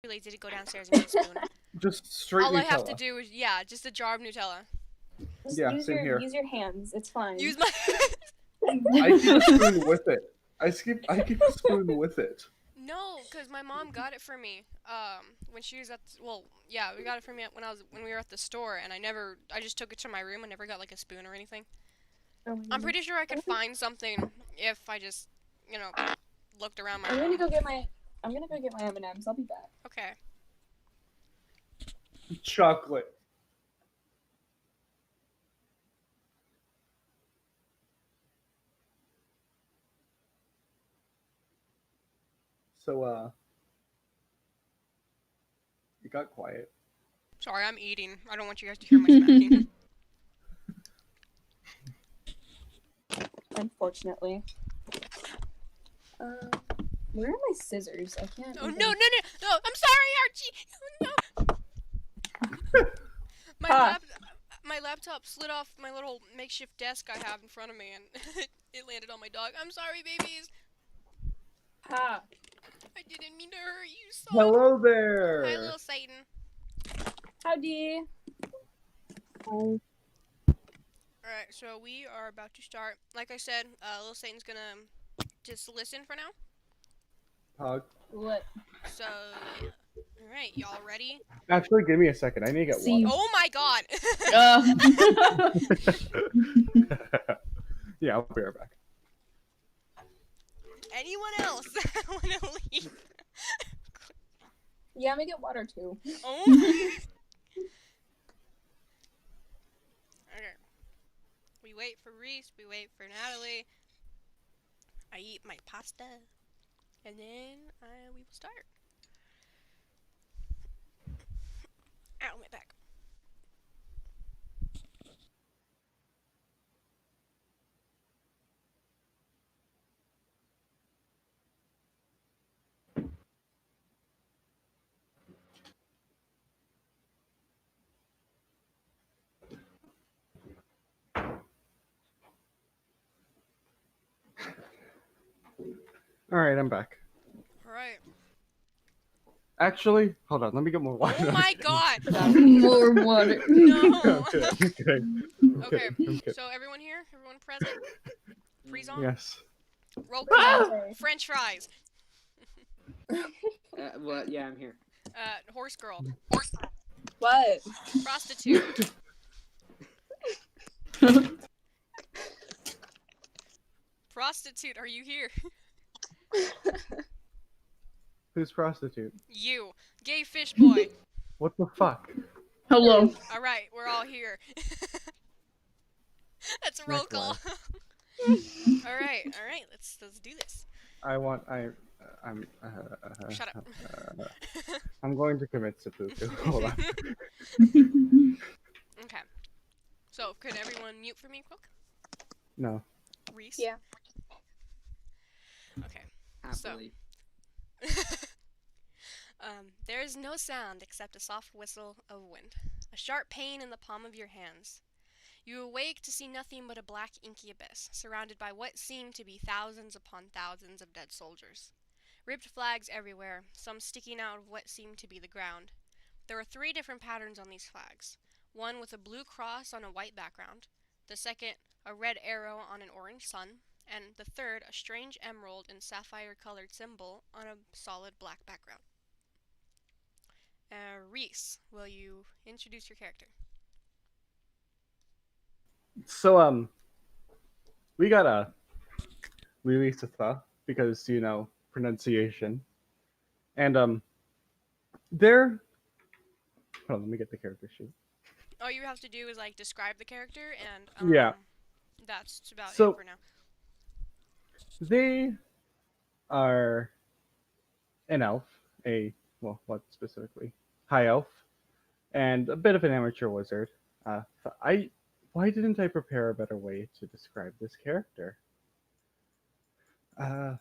too lazy to go downstairs and get a spoon. Just straight All Nutella. I have to do is, yeah, just a jar of Nutella. Just Yeah, same here. use your hands. It's fine. Use my. I keep a spoon with it. I keep a spoon with it. No, cause my mom got it for me. When she was at well, yeah, we got it for me when we were at the store, and I just took it to my room. I never got like a spoon or anything. Oh, I'm pretty sure I could find something if I just, looked around my I'm room. gonna go get my M&Ms. I'll be back. Okay. Chocolate. So, it got quiet. Sorry, I'm eating. I don't want you guys to hear my smacking. Unfortunately. Where are my scissors? I can't. Oh, even... no! I'm sorry, Archie. Oh, no. My laptop slid off my little makeshift desk I have in front of me, and it landed on my dog. I'm sorry, babies. Ha! I didn't mean to hurt you so. Hello there. Hi, little Satan. Howdy. Alright, so we are about to start. Like I said, little Satan's gonna just listen for now. Hug. What? So, yeah. Alright, y'all ready? Actually, give me a second. I need to get See. water. Oh my god! Yeah, I'll be right back. Anyone else wanna leave? Yeah, I'm gonna get water too. Oh. Okay. We wait for Reese, we wait for Natalie. I eat my pasta. And then we will start. Ow, my back. Alright, I'm back. Alright. Actually, hold on. Let me get more water. Oh my god! More water. No! I'm kidding. Okay, I'm kidding. so everyone here? Everyone present? Freeze on? Yes. Roll call. Okay. French fries. What? Yeah, I'm here. Horse girl. What? Prostitute. Prostitute, are you here? Who's prostitute? You. Gay fish boy. What the fuck? Hello. Alright, we're all here. That's a roll Next call. Alright, let's do this. I'm Shut up. I'm going to commit seppuku. Hold on. Okay. So, could everyone mute for me quick? No. Reese? Yeah. Okay. Happily. There is no sound except a soft whistle of wind, a sharp pain in the palm of your hands. You awake to see nothing but a black inky abyss, surrounded by what seem to be thousands upon thousands of dead soldiers. Ripped flags everywhere, some sticking out of what seemed to be the ground. There are 3 different patterns on these flags. One with a blue cross on a white background, the second a red arrow on an orange sun, and the third a strange emerald and sapphire-colored symbol on a solid black background. Reese, will you introduce your character? So, we got a Lily Sitha because, pronunciation. And, there... Hold on, let me get the character sheet. All you have to do is, describe the character, and, Yeah. that's about So- it for now. They are an elf, what specifically? High elf, and a bit of an amateur wizard. Why didn't I prepare a better way to describe this character? Uh,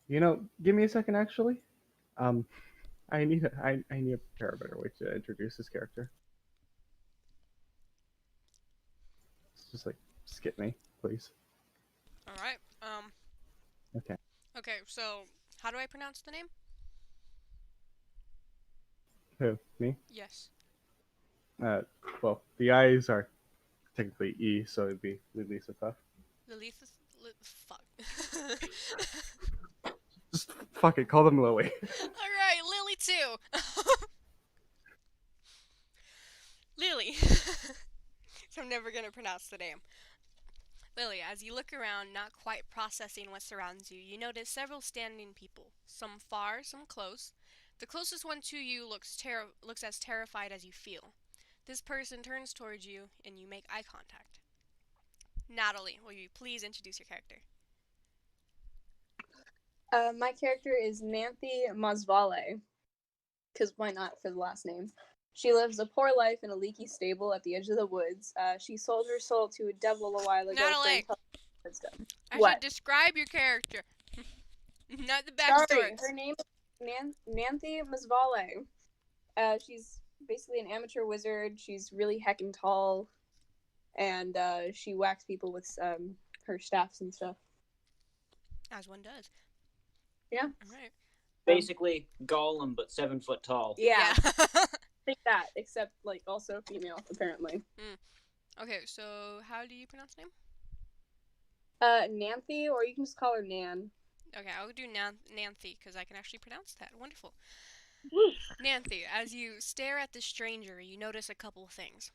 give me a second, actually. I need to prepare a better way to introduce this character. Just skip me, please. Alright, Okay. okay, so, how do I pronounce the name? Who? Me? Yes. Well, the eyes are technically E, so it'd be Lisa Tuff. Fuck. Just fuck it, call them Lily. Alright, Lily too. Lily. So I'm never gonna pronounce the name. Lily, as you look around, not quite processing what surrounds you, you notice several standing people, some far, some close. The closest one to you looks as terrified as you feel. This person turns towards you, and you make eye contact. Natalie, will you please introduce your character? My character is Nanthy Masvale, because why not for the last name? She lives a poor life in a leaky stable at the edge of the woods. She sold her soul to a devil a while ago for Natalie, intelligent wisdom. I What? should describe your character, not the Sorry, backstory. her name is Nanthy Masvale. She's basically an amateur wizard. She's really heckin' tall, and she whacks people with her staffs and stuff. As one does. Yeah. Alright. Basically, Gollum, but 7 foot tall. Yeah. Think that, except like also female, apparently. Okay, so how do you pronounce the name? Nanthy, or you can just call her Nan. Okay, I'll do Nanthy, because I can actually pronounce that. Wonderful. Woo. Nanthy, as you stare at the stranger, you notice a couple things.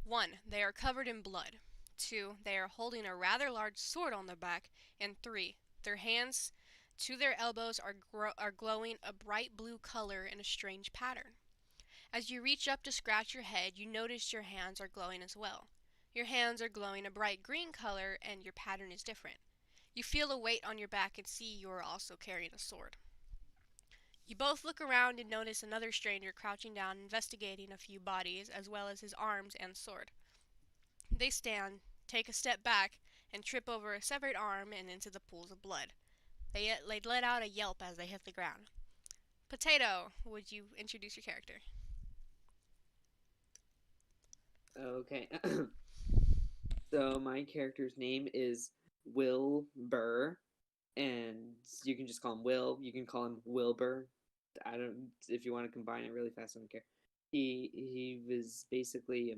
1, they are covered in blood. 2, they are holding a rather large sword on their back. And 3, their hands to their elbows are glowing a bright blue color in a strange pattern. As you reach up to scratch your head, you notice your hands are glowing as well. Your hands are glowing a bright green color, and your pattern is different. You feel a weight on your back and see you are also carrying a sword. You both look around and notice another stranger crouching down, investigating a few bodies, as well as his arms and sword. They stand, take a step back, and trip over a severed arm and into the pools of blood. They let out a yelp as they hit the ground. Potato, would you introduce your character? Okay. So my character's name is Will Burr, and you can just call him Will. You can call him Wilbur. I don't. If you want to combine it really fast, I don't care. He was basically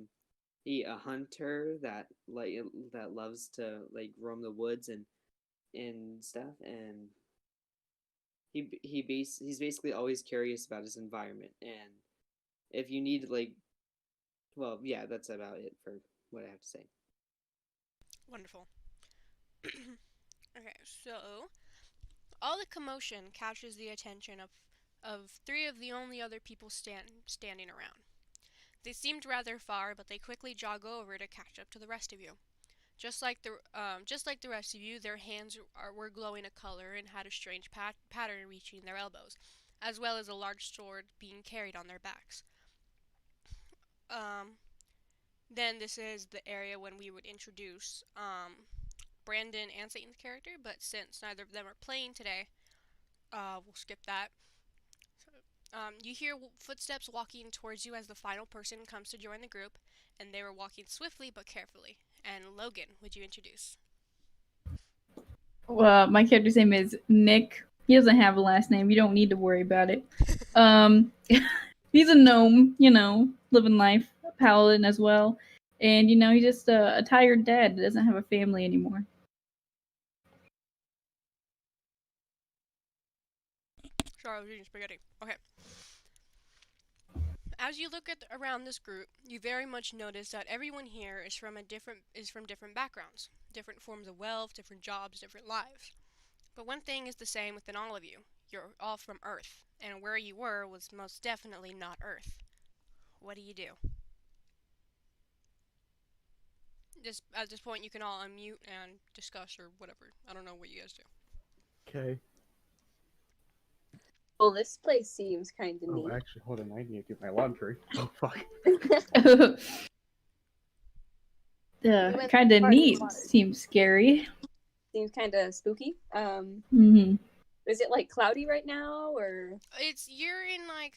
a hunter that loves to like roam the woods and stuff, and he's basically always curious about his environment, and if you need like, well, yeah, that's about it for what I have to say. Wonderful. Okay, so all the commotion catches the attention of 3 of the only other people standing around. They seemed rather far, but they quickly jog over to catch up to the rest of you. Just like the rest of you, their hands were glowing a color and had a strange pattern reaching their elbows, as well as a large sword being carried on their backs. Then this is the area when we would introduce Brandon and Satan's character, but since neither of them are playing today, we'll skip that. So, you hear footsteps walking towards you as the final person comes to join the group, and they were walking swiftly but carefully. And Logan, would you introduce? My character's name is Nick. He doesn't have a last name. You don't need to worry about it. He's a gnome, living life, a paladin as well. And, he's just a tired dad that doesn't have a family anymore. Sorry, I was eating spaghetti. Okay. As you look around this group, you very much notice that everyone here is from different backgrounds, different forms of wealth, different jobs, different lives. But one thing is the same within all of you. You're all from Earth, and where you were was most definitely not Earth. What do you do? At this point, you can all unmute and discuss or whatever. I don't know what you guys do. Okay. Well, this place seems kind of neat. Oh, actually, hold on. I need to do my laundry. Oh, fuck. Kind of neat. Seems scary. Seems kind of spooky. Is it like cloudy right now, or? You're in like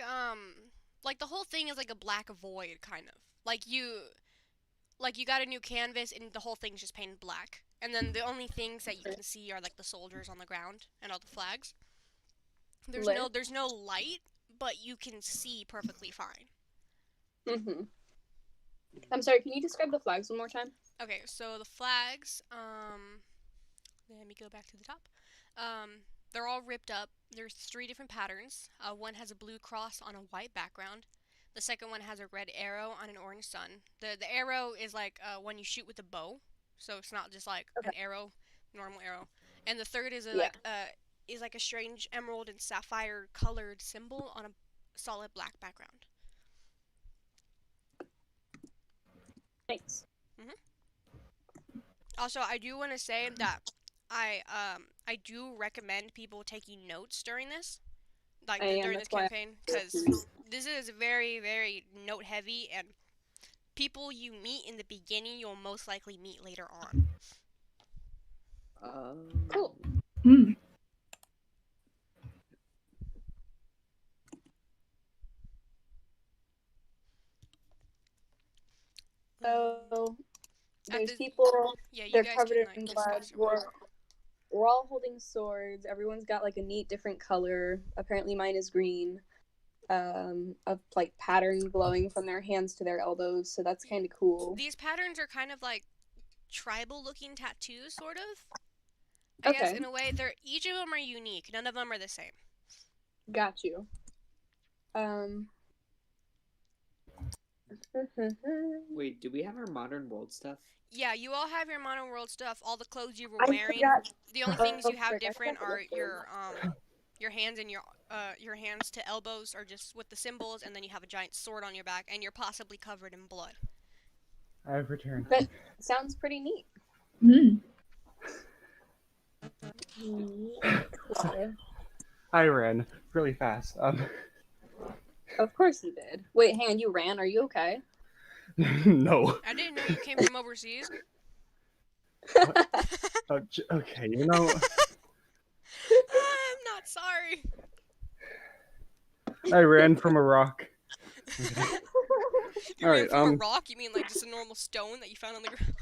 the whole thing is like a black void kind of. Like you got a new canvas and the whole thing's just painted black. And then the only things that you can see are like the soldiers on the ground and all the flags. There's no light, but you can see perfectly fine. Mm-hmm. I'm sorry, can you describe the flags one more time? Okay, so the flags, let me go back to the top. They're all ripped up. There's 3 different patterns. One has a blue cross on a white background. The second one has a red arrow on an orange sun. The arrow is like when you shoot with a bow, so it's not just like an arrow, normal arrow. And the third is like a strange emerald and sapphire colored symbol on a solid black background. Thanks. Also, I do want to say that I do recommend people taking notes during this, during this campaign, because this is very, very note heavy, and people you meet in the beginning you'll most likely meet later on. Cool. Hmm. So there's this- people. Yeah, you They're guys covered can in discuss blood. it more. We're all holding swords. Everyone's got like a neat different color. Apparently mine is green. Of like pattern glowing from their hands to their elbows, so that's kind of cool. These patterns are kind of like tribal looking tattoos, sort of. I guess in a way, each of them are unique. None of them are the same. Got you. Wait, do we have our modern world stuff? Yeah, you all have your modern world stuff. All the clothes you were I wearing. forgot. The only things you have frick, I different forgot are the your hands and your hands to elbows are just with the symbols, and then you have a giant sword on your back, and you're possibly covered in blood. I've returned. That sounds pretty neat. Hmm. Cool. I ran really fast. Of course you did. Wait, hang on, you ran? Are you okay? No. I didn't know you came from overseas. Okay, you know. I'm not sorry. I ran from a rock. You All ran right, from a rock? You mean like just a normal stone that you found on the ground?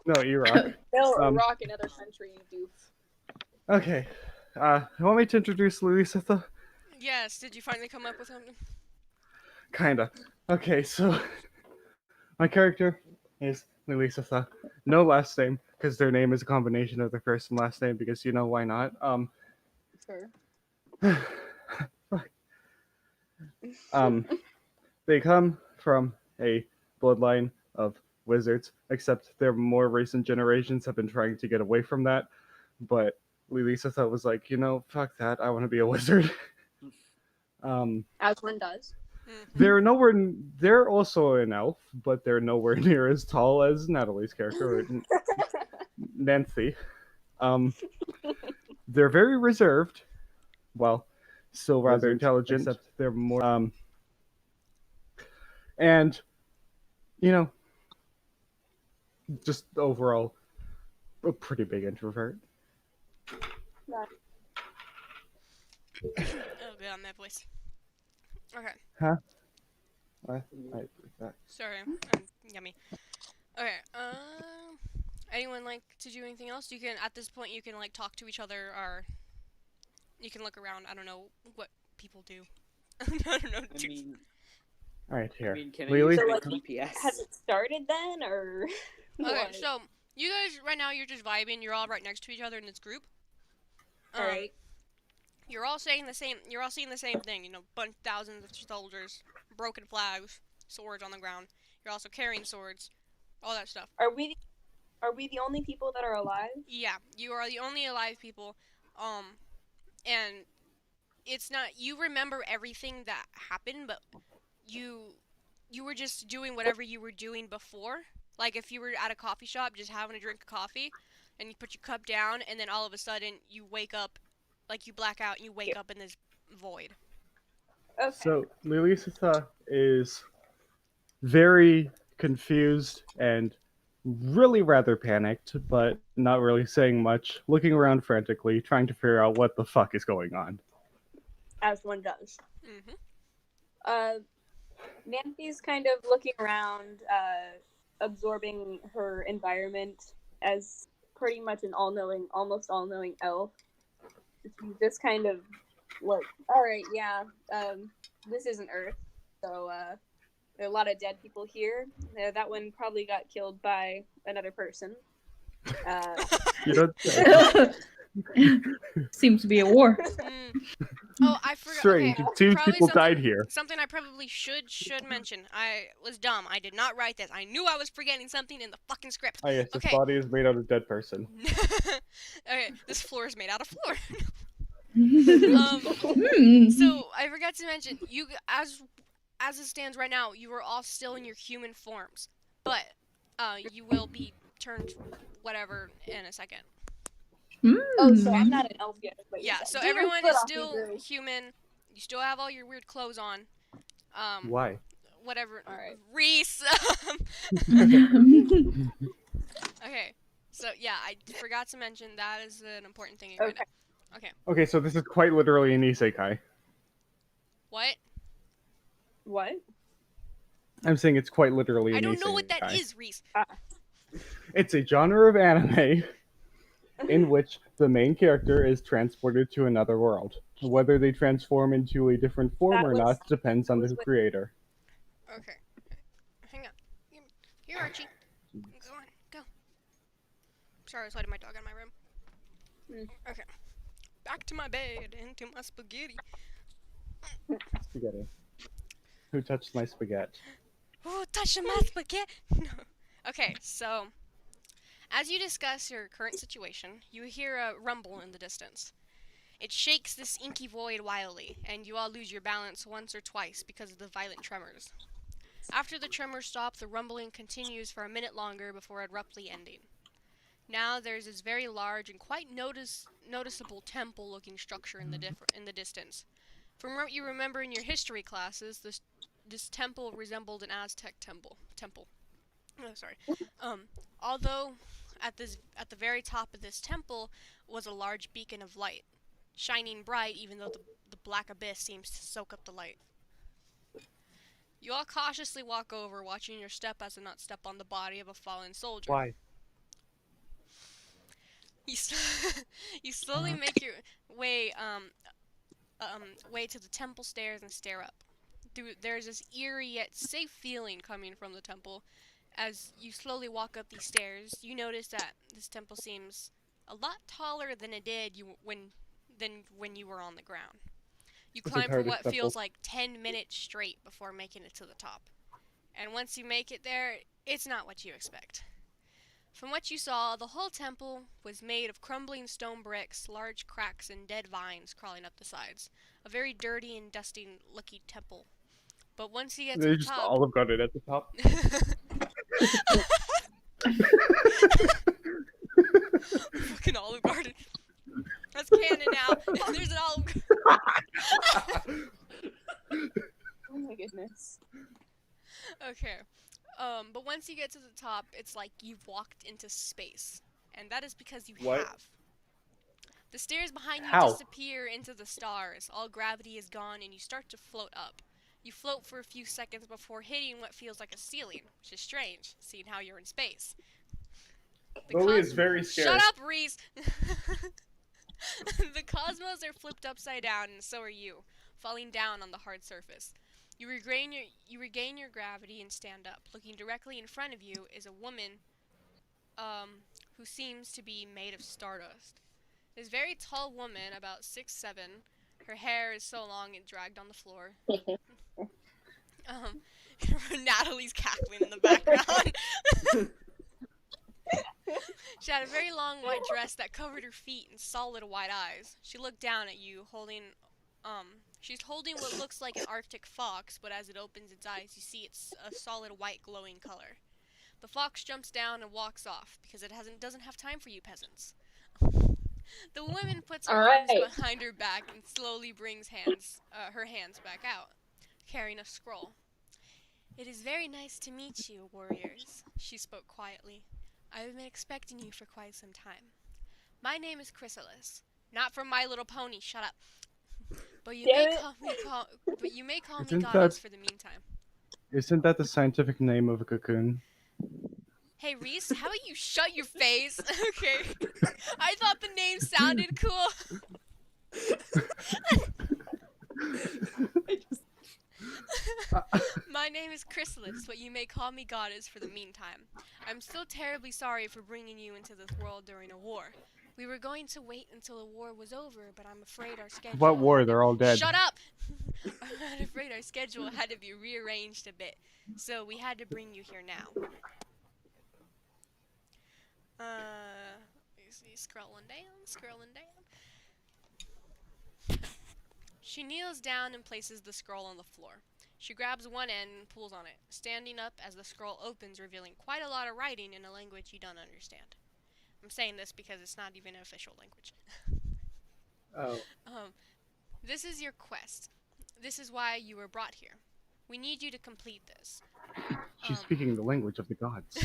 No, E-rock. No, a rock another country, you doof. Okay. You want me to introduce Louisa? Yes. Did you finally come up with something? Kinda. Okay, so my character is Louisa. No last name, because their name is a combination of their first and last name, because you know why not. Sure. Fuck. They come from a bloodline of wizards, except their more recent generations have been trying to get away from that. But Louisa was like, you know, fuck that. I want to be a wizard. As one does. They're nowhere. They're also an elf, but they're nowhere near as tall as Natalie's character, or Nancy. They're very reserved. Well, still rather intelligent. Except they're more. And you know, just overall, a pretty big introvert. Oh, good on that voice. Okay. Huh? Sorry. Yummy. Okay. Anyone like to do anything else? You can at this point you can like talk to each other or you can look around. I don't know what people do. I don't know. I mean, All right, here. can Lily? I So, use like, my GPS? Has it started then, or Okay, what? so you guys right now you're just vibing. You're all right next to each other in this group. All right. You're all saying the same. You're all seeing the same thing. You know, thousands of soldiers, broken flags, swords on the ground. You're also carrying swords, all that stuff. Are we the only people that are alive? Yeah, you are the only alive people. And it's not. You remember everything that happened, but you were just doing whatever you were doing before. Like if you were at a coffee shop just having a drink of coffee, and you put your cup down, and then all of a sudden you wake up. Like, you black out and you wake up in this void. Okay. So, Lilisa is very confused and really rather panicked, but not really saying much, looking around frantically, trying to figure out what the fuck is going on. As one does. Mm-hmm. Nancy's kind of looking around, absorbing her environment as pretty much an almost all-knowing elf. She's just kind of Look, all right, yeah. This isn't Earth, so there are a lot of dead people here. That one probably got killed by another person. You don't say. Seems to be a war. Oh, I forgot. Strange. Okay, It seems probably people something, died here. something I probably should mention. I was dumb. I did not write this. I knew I was forgetting something in the fucking script. Oh yes, this Okay. body is made out of dead person. Okay, this floor is made out of floor. Hmm. So I forgot to mention, you as it stands right now, you are all still in your human forms, but you will be turned whatever in a second. Oh, so I'm not an elf yet. But Yeah, so Get your everyone foot is off me, still Drew. human. You still have all your weird clothes on. Why? Whatever. All right. Reese. Okay. So yeah, I forgot to mention that is an important thing. Right Okay. now. Okay. Okay, so this is quite literally an isekai. What? What? I'm saying it's quite literally an I isekai. don't know what that is, Reese. It's a genre of anime in which the main character is transported to another world. Whether they transform into a different form That or was- not depends on that the was what- creator. Okay. Hang on. Here, Archie. Go on. Go. Sorry, I was letting my dog out of my room. Okay. Back to my bed and to my spaghetti. Spaghetti. Who touched my spaghetti? Oh, touch my spaghetti. No. Okay, so as you discuss your current situation, you hear a rumble in the distance. It shakes this inky void wildly, and you all lose your balance once or twice because of the violent tremors. After the tremors stop, the rumbling continues for a minute longer before abruptly ending. Now there's this very large and quite noticeable temple-looking structure in the distance. From what you remember in your history classes, this temple resembled an Aztec temple. Oh, sorry. Although at the very top of this temple was a large beacon of light, shining bright even though the black abyss seems to soak up the light. You all cautiously walk over, watching your step as to not step on the body of a fallen soldier. Why? You slowly make your way way to the temple stairs and stare up. There's this eerie yet safe feeling coming from the temple. As you slowly walk up these stairs, you notice that this temple seems a lot taller than it did when you were on the ground. You It's climb for entirely what temple. feels like 10 minutes straight before making it to the top. And once you make it there, it's not what you expect. From what you saw, the whole temple was made of crumbling stone bricks, large cracks, and dead vines crawling up the sides. A very dirty and dusty looking temple. But once you get to They the just top... Olive Garden at the top. Fucking Olive Garden. That's canon now. There's an Olive Garden. Oh my goodness. Okay. But once you get to the top, it's like you've walked into space. And that is because you What? have. The stairs behind you How? disappear into the stars. All gravity is gone and you start to float up. You float for a few seconds before hitting what feels like a ceiling, which is strange, seeing how you're in space. The Lily cos- is very scared. Shut up, Reese! The cosmos are flipped upside down, and so are you, falling down on the hard surface. You regain your gravity and stand up. Looking directly in front of you is a woman who seems to be made of stardust. This very tall woman, about 6'7". Her hair is so long it dragged on the floor. Natalie's cackling in the background. She had a very long white dress that covered her feet and solid white eyes. She looked down at you, she's holding what looks like an Arctic fox, but as it opens its eyes, you see it's a solid white glowing color. The fox jumps down and walks off because it doesn't have time for you peasants. The woman puts her arms Alright. behind her back and slowly brings her hands back out, carrying a scroll. "It is very nice to meet you, warriors," she spoke quietly. "I have been expecting you for quite some time. My name is Chrysalis, not from My Little Pony. Shut up. But you Damn may it. call me Isn't Goddess that- for the meantime." Isn't that the scientific name of a cocoon? Hey Reese, how about you shut your face? Okay. I thought the name sounded cool. I just My name is Chrysalis, but you may call me Goddess for the meantime. I'm still terribly sorry for bringing you into this world during a war. We were going to wait until the war was over, but I'm afraid our schedule. What war? They're all dead. Shut up! I'm afraid our schedule had to be rearranged a bit, so we had to bring you here now. You see, scrolling down. She kneels down and places the scroll on the floor. She grabs one end and pulls on it, standing up as the scroll opens, revealing quite a lot of writing in a language you don't understand. I'm saying this because it's not even an official language. Oh. This is your quest. This is why you were brought here. We need you to complete this. She's speaking the language of the gods.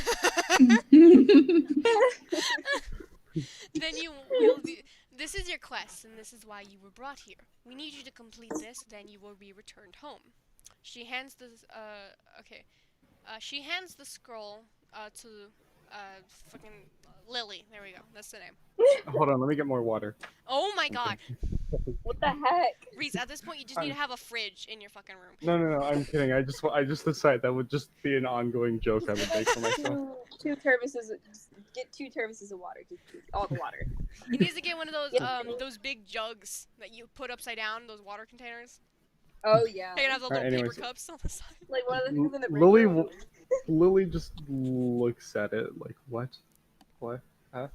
Then you will be. This is your quest, and this is why you were brought here. We need you to complete this, then you will be returned home. She hands the she hands the scroll to fucking Lily. There we go. That's the name. Hold on, let me get more water. Oh my god. What the heck? Reese, at this point you just need to have a fridge in your fucking room. No, I'm kidding. I just decided that would just be an ongoing joke I would make for myself. Two thermoses. Just get 2 thermoses of water. Just all the water. You need to get one of those big jugs that you put upside down, those water containers. Oh yeah. They can have the Alright, little anyways. paper cups on the side. Like one of the things in the break Lily, room. Lily just looks at it like, what? What? Huh?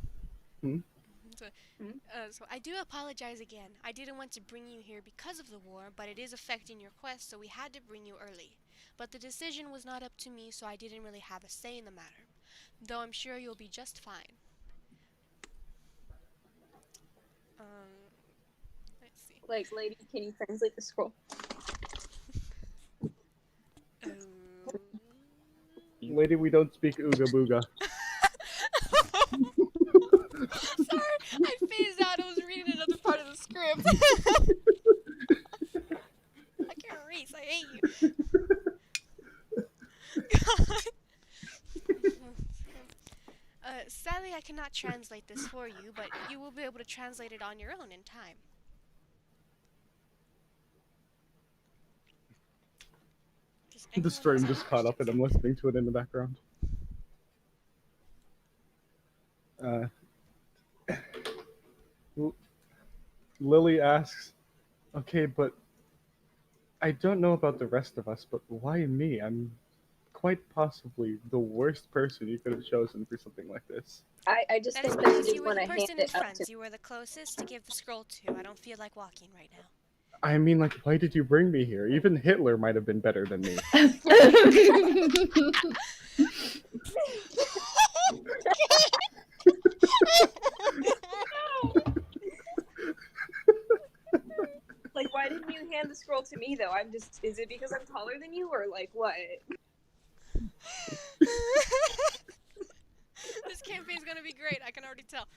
So I do apologize again. I didn't want to bring you here because of the war, but it is affecting your quest, so we had to bring you early. But the decision was not up to me, so I didn't really have a say in the matter. Though I'm sure you'll be just fine. Let's see. Like, lady, can you translate the scroll? Lady, we don't speak ooga booga. Sorry, I phased out. I was reading another part of the script. I can't read. I hate you. Sadly, I cannot translate this for you, but you will be able to translate it on your own in time. The stream just caught up and I'm listening to it in the background. Lily asks, okay, but I don't know about the rest of us, but why me? I'm quite possibly the worst person you could have chosen for something like this. I just That is think that because you you just were want the to hand person in it up front. to. You were the closest to give the scroll to. I don't feel like walking right now. I mean, like, why did you bring me here? Even Hitler might have been better than me. Like, why didn't you hand the scroll to me though? I'm just. Is it because I'm taller than you, or like what? This campaign's gonna be great. I can already tell.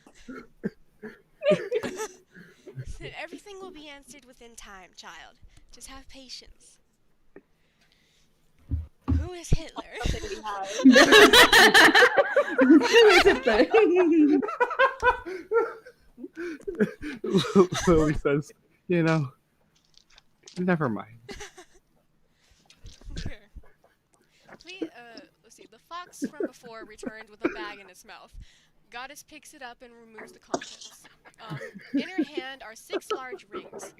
Everything will be answered within time, child. Just have patience. Who is Hitler? Something we have. Who is it though? Lily says, you know, never mind. Okay. Please, let's see. The fox from before returned with a bag in its mouth. Goddess picks it up and removes the contents. In her hand are 6 large rings.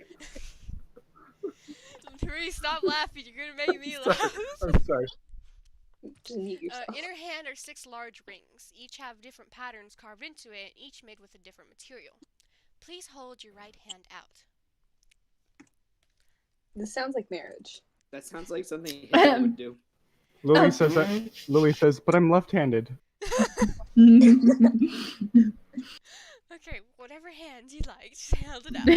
Three, stop laughing. You're gonna make me laugh. I'm sorry. Just mute yourself. In her hand are 6 large rings. Each have different patterns carved into it, each made with a different material. Please hold your right hand out. This sounds like marriage. That sounds like something Hitler would do. Lily says that. Lily says, but I'm left-handed. Okay, whatever hand you like, just hold it out.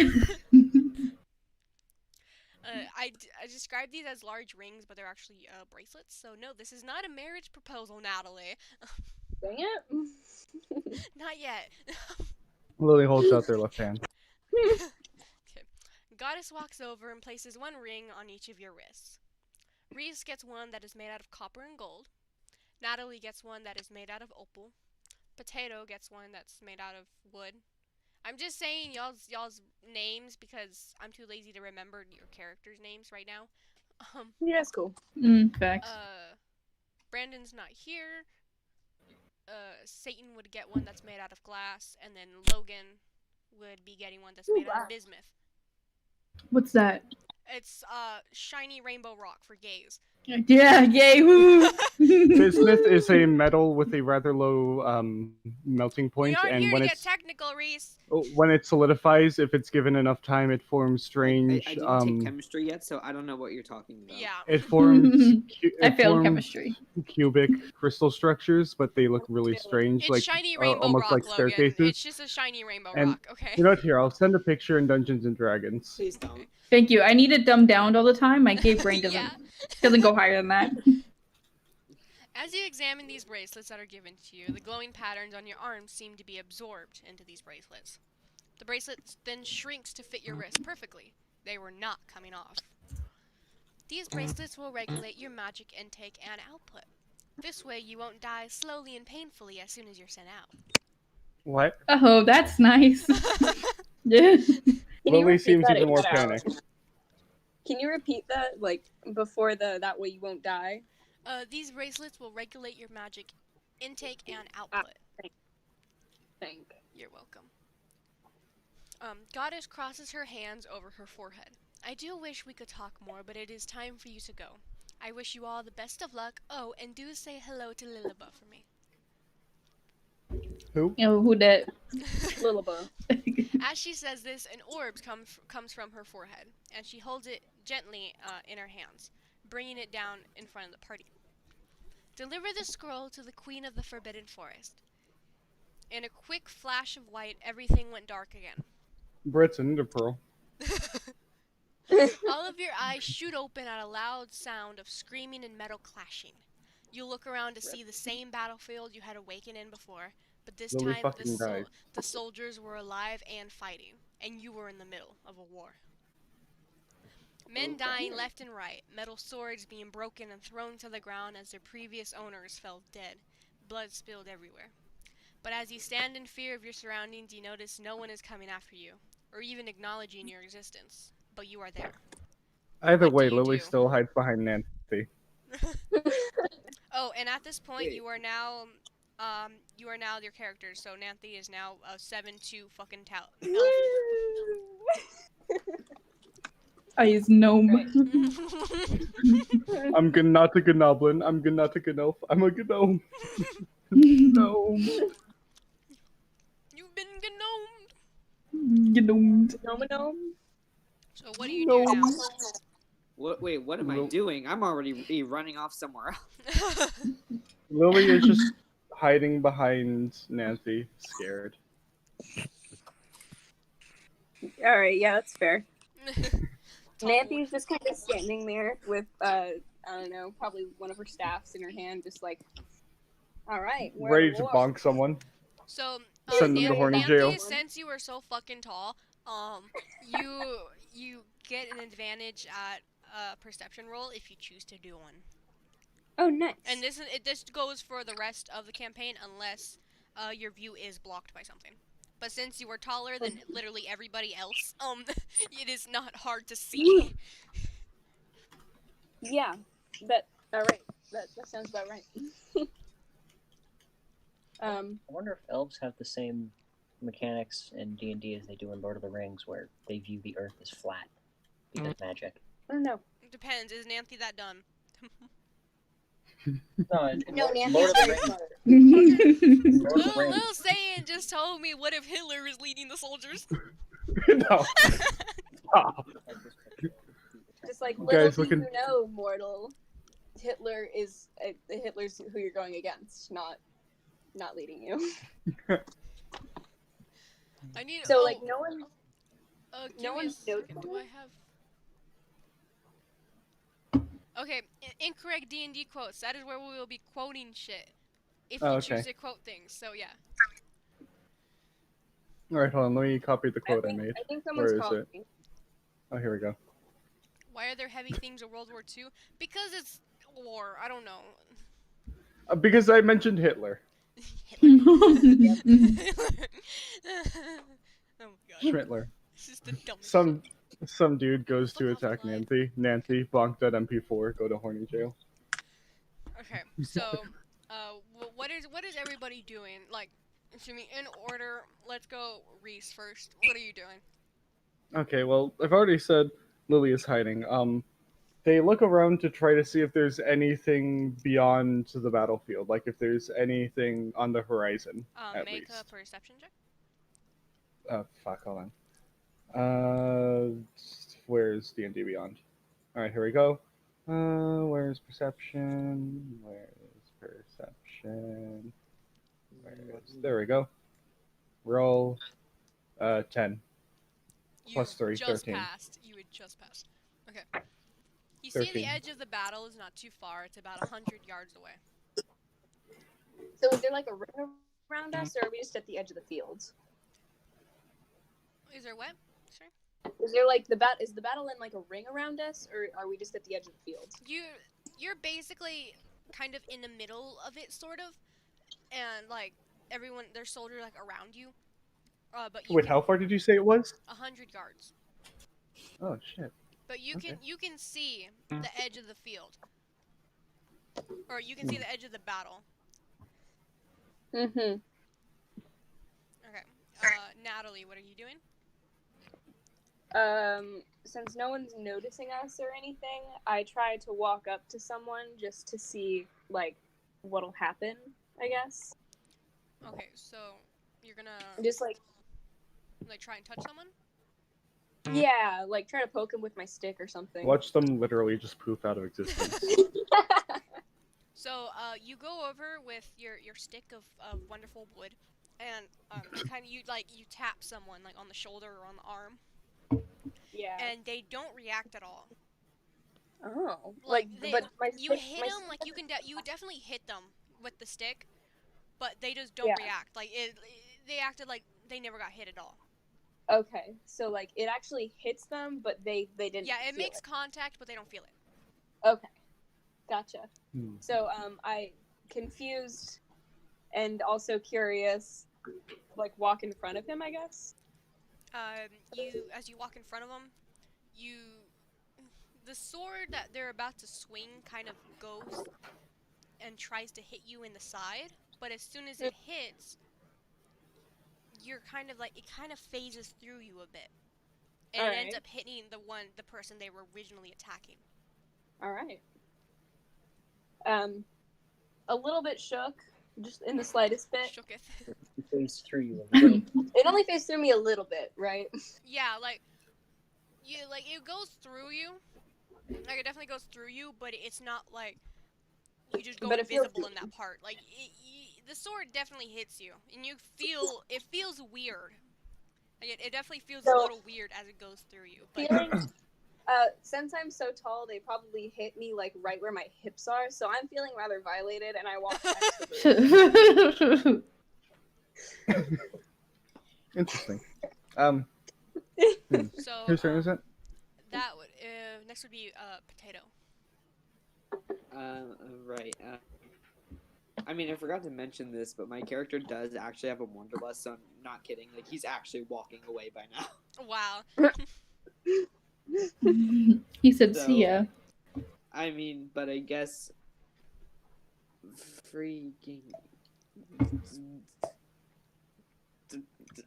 I described these as large rings, but they're actually bracelets. So no, this is not a marriage proposal, Natalie. Dang it. Not yet. Lily holds out their left hand. Okay. Goddess walks over and places 1 ring on each of your wrists. Reese gets one that is made out of copper and gold. Natalie gets one that is made out of opal. Potato gets one that's made out of wood. I'm just saying y'all's names because I'm too lazy to remember your characters' names right now. Yeah, that's cool. Facts. Brandon's not here. Satan would get one that's made out of glass, and then Logan would be getting one that's made out of bismuth. What's that? It's shiny rainbow rock for gays. Yeah, yay, woo! Bismuth is a metal with a rather low melting We point, aren't and here when to get it's technical, Reese. when it solidifies, if it's given enough time, it forms I strange. didn't take chemistry yet, so I don't know what you're talking about. Yeah. It forms. I failed chemistry. Cubic crystal structures, but they look really strange, It's like shiny rainbow almost rock, like Logan. staircases. It's just a shiny rainbow And rock, okay? You know what? Here, I'll send a picture in Dungeons and Dragons. Please don't. Thank you. I need it dumbed down all the time. My gay brain Yeah. doesn't go higher than that. As you examine these bracelets that are given to you, the glowing patterns on your arms seem to be absorbed into these bracelets. The bracelet then shrinks to fit your wrist perfectly. They were not coming off. These bracelets will regulate your magic intake and output. This way you won't die slowly and painfully as soon as you're sent out. What? Oh, that's nice. Yeah. Can you Lily repeat seems that? even It more cut out. panicked. Can you repeat that, like, before that way you won't die? These bracelets will regulate your magic intake and output. Thank. You're welcome. Goddess crosses her hands over her forehead. I do wish we could talk more, but it is time for you to go. I wish you all the best of luck. Oh, and do say hello to Lilibah for me. Who? Oh, who that? Lilibah. As she says this, an orb comes from her forehead, and she holds it gently in her hands, bringing it down in front of the party. Deliver the scroll to the Queen of the Forbidden Forest. In a quick flash of white, everything went dark again. Brit's a Ninder Pearl. All of your eyes shoot open at a loud sound of screaming and metal clashing. You look around to see the same battlefield you had awakened in before, but this Lily time fucking died. the soldiers were alive and fighting, and you were in the middle of a war. Men dying left and right, metal swords being broken and thrown to the ground as their previous owners fell dead, blood spilled everywhere. But as you stand in fear of your surroundings, you notice no one is coming after you, or even acknowledging your existence, but you are there. Either What do way, you Lily do? still hides behind Nancy. Oh, and at this point, Wait. you are now your characters. So Nanthy is now a 7-2 fucking elf. I use gnome. I'm not a gnoblin. I'm not a gnolf. I'm a gnome. Gnome. You've been gnomed. Gnomed. Gnome. So what do you do now? Wait, what am I Nope. doing? I'm already running off somewhere else. Lily is just hiding behind Nancy, scared. All right, yeah, that's fair. Tall Nanthy's just kind of standing there with, I don't know, probably one of her staffs in her hand, just like, all right, we're Ready at to war." bonk someone. So, Send them to horny jail. since you are so fucking tall, you get an advantage at a perception roll if you choose to do one. Oh, nice. And this goes for the rest of the campaign unless your view is blocked by something. But since you are taller than literally everybody else, it is not hard to see. Yeah, all right. That sounds about right. I wonder if elves have the same mechanics in D&D as they do in Lord of the Rings, where they view the earth as flat because magic. I don't know. It depends. Is Nanthy that dumb? No, in No, Lord Nanthy's of the very Rings, smart. Lord of the Rings, Lil Saiyan just told me, what if Hitler is leading the soldiers? No. Stop. Just like, Guys, little do looking- you know, mortal, Hitler's who you're going against, not leading you. I need. So like, no one. Give no me a one knows second. Do that? I have? Okay, incorrect D&D quotes. That is where we will be quoting shit if you Oh, choose okay. to quote things. So yeah. Alright, hold on. Let me copy the quote I made. I think someone's Where is calling it? me. Oh, here we go. Why are there heavy themes of World War II? Because it's war. I don't know. Because I mentioned Hitler. Hitler. Oh my god. Schmittler. This is the dumbest Some shit. some dude goes to Fuck off, attack Clyde. Nancy. Nancy, bonk that MP4, go to horny jail. Okay, so, what is everybody doing? Like, excuse me, in order. Let's go, Reese first. What are you doing? Okay, well, I've already said Lily is hiding. They look around to try to see if there's anything beyond the battlefield, like if there's anything on the horizon, at Make a least. perception check. Fuck, hold on. Where's D&D Beyond? Alright, here we go. Where's perception? There we go. Roll, 10. You Plus 3, just 13. passed. You had just passed. Okay. You see the 13. edge of the battle is not too far. It's about 100 yards away. So is there like a ring around us, or are we just at the edge of the fields? Is there what? Sorry? Is there like is the battle in like a ring around us, or are we just at the edge of the fields? You're basically kind of in the middle of it, sort of, and like everyone, there's soldiers like around you. But you Wait, can, how far did you say it was? 100 yards. Oh, shit. But you Okay. can see the edge of the field, or you can see the edge of the battle. Mm-hmm. Okay. Natalie, what are you doing? Since no one's noticing us or anything, I try to walk up to someone just to see, like, what'll happen, I guess. Okay, so you're gonna Just, like, try and touch someone? yeah, like, try to poke him with my stick or something. Watch them literally just poof out of existence. So, you go over with your stick of wonderful wood, and you tap someone like on the shoulder or on the arm, Yeah. and they don't react at all. Oh. But my you stick, hit my them like you would definitely hit them with the stick, but they just don't react. Like they acted like they never got hit at all. Okay, so, like, it actually hits them, but they didn't Yeah, it feel makes contact, but they don't feel it. Okay. Gotcha. Hmm. So, I, confused and also curious, like, walk in front of him, I guess? As you walk in front of them, the sword that they're about to swing kind of goes and tries to hit you in the side, but as soon as it hits, you're kind of like, it kind of phases through you a bit, and it ends up hitting the person they were originally attacking. Alright. A little bit shook, just in the slightest bit. Shooketh. It phased through you a little. It only phased through me a little bit, right? Yeah, it goes through you. Like, it definitely goes through you, but it's not like you just go But it feels invisible in that part. Like, the sword definitely hits you, and it feels weird. Like, it definitely feels a little weird as it goes through you. But Feeling, since I'm so tall, they probably hit me, like, right where my hips are, so I'm feeling rather violated, and I walk back to the Interesting. so Whose turn is it? that would next would be Potato. Right. I mean, I forgot to mention this, but my character does actually have a wanderlust, so I'm not kidding. Like, he's actually walking away by now. Wow. He said, So- "See ya." I mean, but I guess freaking.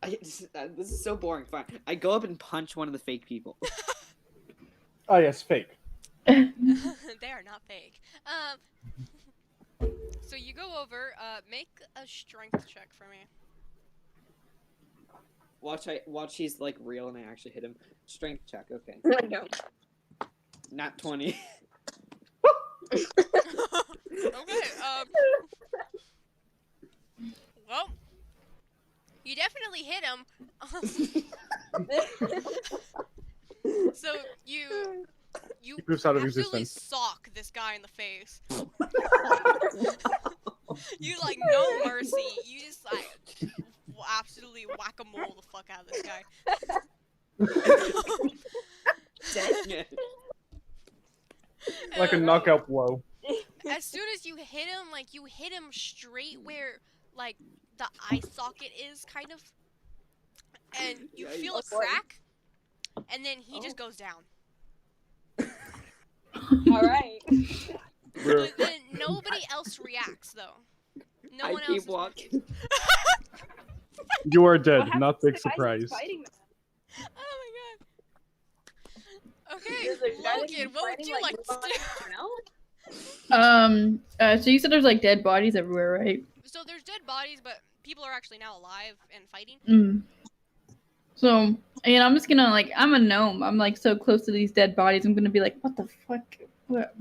This is so boring. Fine. I go up and punch one of the fake people. Oh, yes, fake. They are not fake. So you go over, make a strength check for me. Watch he's like real and I actually hit him. Strength check, okay. No. Not 20. Okay, well, you definitely hit him. So you He poofs out of absolutely existence. sock this guy in the face. You like no mercy. You just like absolutely whack-a-mole the fuck out of this guy. Dang it. Like a knockout blow. As soon as you hit him, like you hit him straight where like the eye socket is, kind of, and you Yeah, feel a oh boy. crack, and then he just goes down. All right. Bro, But then nobody else reacts though. No I one else keep is walking. you are What dead. happens Not to big the guy who's surprise. fighting them? Oh my god. Okay, Does the guy that Logan, he's what would fighting, you like move to on do? now? So you said there's like dead bodies everywhere, right? So there's dead bodies, but people are actually now alive and fighting. Mm. So, I'm just gonna I'm a gnome. I'm like so close to these dead bodies. I'm gonna be like, what the fuck?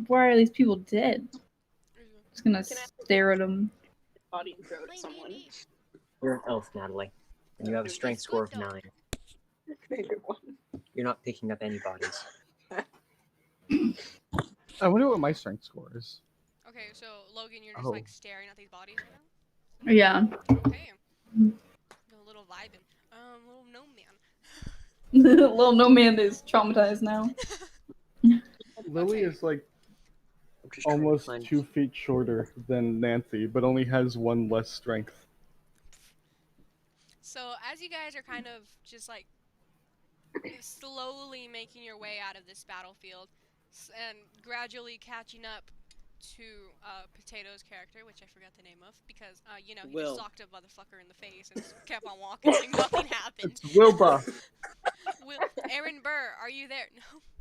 Why are these people dead? Just gonna Can I- stare at them. Body and throw it Play at someone. D&D. You're an elf, Natalie, and you have a It's strength good, score of though. 9. Good one. You're not picking up any bodies. I wonder what my strength score is. Okay, so Logan, you're just Oh. like staring at these bodies right Yeah. now. Okay. A little vibing. Little gnome man. Little gnome man is traumatized now. Lily Okay. is like I'm just trying to almost find 2 feet shorter than Nancy, but only has 1 less strength. So as you guys are kind of just like slowly making your way out of this battlefield and gradually catching up to Potato's character, which I forgot the name of, because he Will. just socked a motherfucker in the face and just kept on walking like nothing happened. It's Wilbur. Aaron Burr, are you there?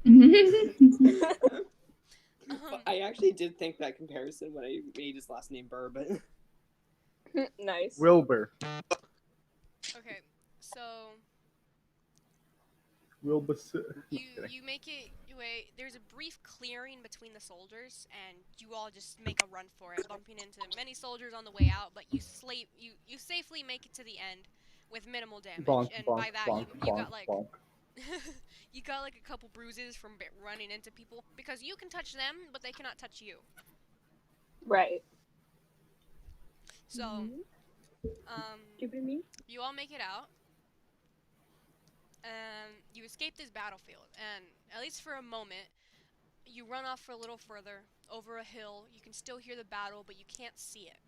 No. I actually did think that comparison when I made his last name Burr, but Nice. Wilbur. Okay, so Wilbur. you make it away. There's a brief clearing between the soldiers, and you all just make a run for it, bumping into many soldiers on the way out. But you safely make it to the end with minimal damage, Bonk, and bonk, by that bonk, you bonk, got like bonk. you got like a couple bruises from running into people because you can touch them, but they cannot touch you. Right. So, Give it me. you all make it out. And you escape this battlefield, and at least for a moment, you run off for a little further, over a hill. You can still hear the battle, but you can't see it.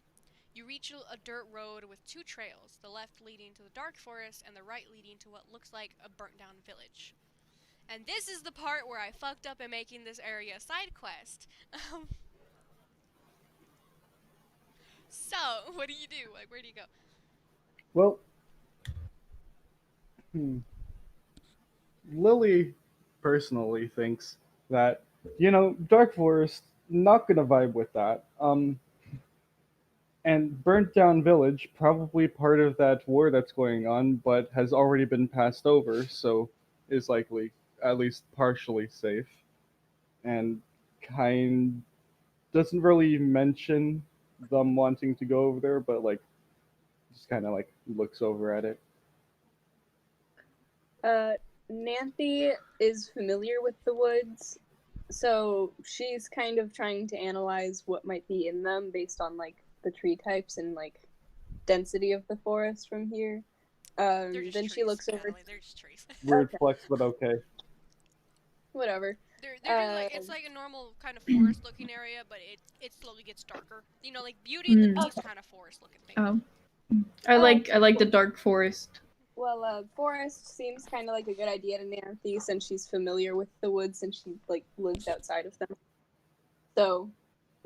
You reach a dirt road with 2 trails, the left leading to the dark forest, and the right leading to what looks like a burnt-down village. And this is the part where I fucked up in making this area a side quest. So, what do you do? Like, where do you go? Well, Lily personally thinks that, Dark Forest, not gonna vibe with that. And Burnt Down Village, probably part of that war that's going on, but has already been passed over, so is likely at least partially safe. And doesn't really mention them wanting to go over there, but just kind of looks over at it. Nancy is familiar with the woods, so she's kind of trying to analyze what might be in them based on the tree types and density of the forest from here. They're just Then trees, she looks over. Natalie, they're just trees. Weird Okay. flex, but okay. Whatever. They're just it's like a normal kind of forest looking area, but it slowly gets darker. Like Beauty and the Beast kind of forest looking thing. Oh. I like the dark forest. Well, forest seems kind of like a good idea to Nancy since she's familiar with the woods and she lives outside of them. So,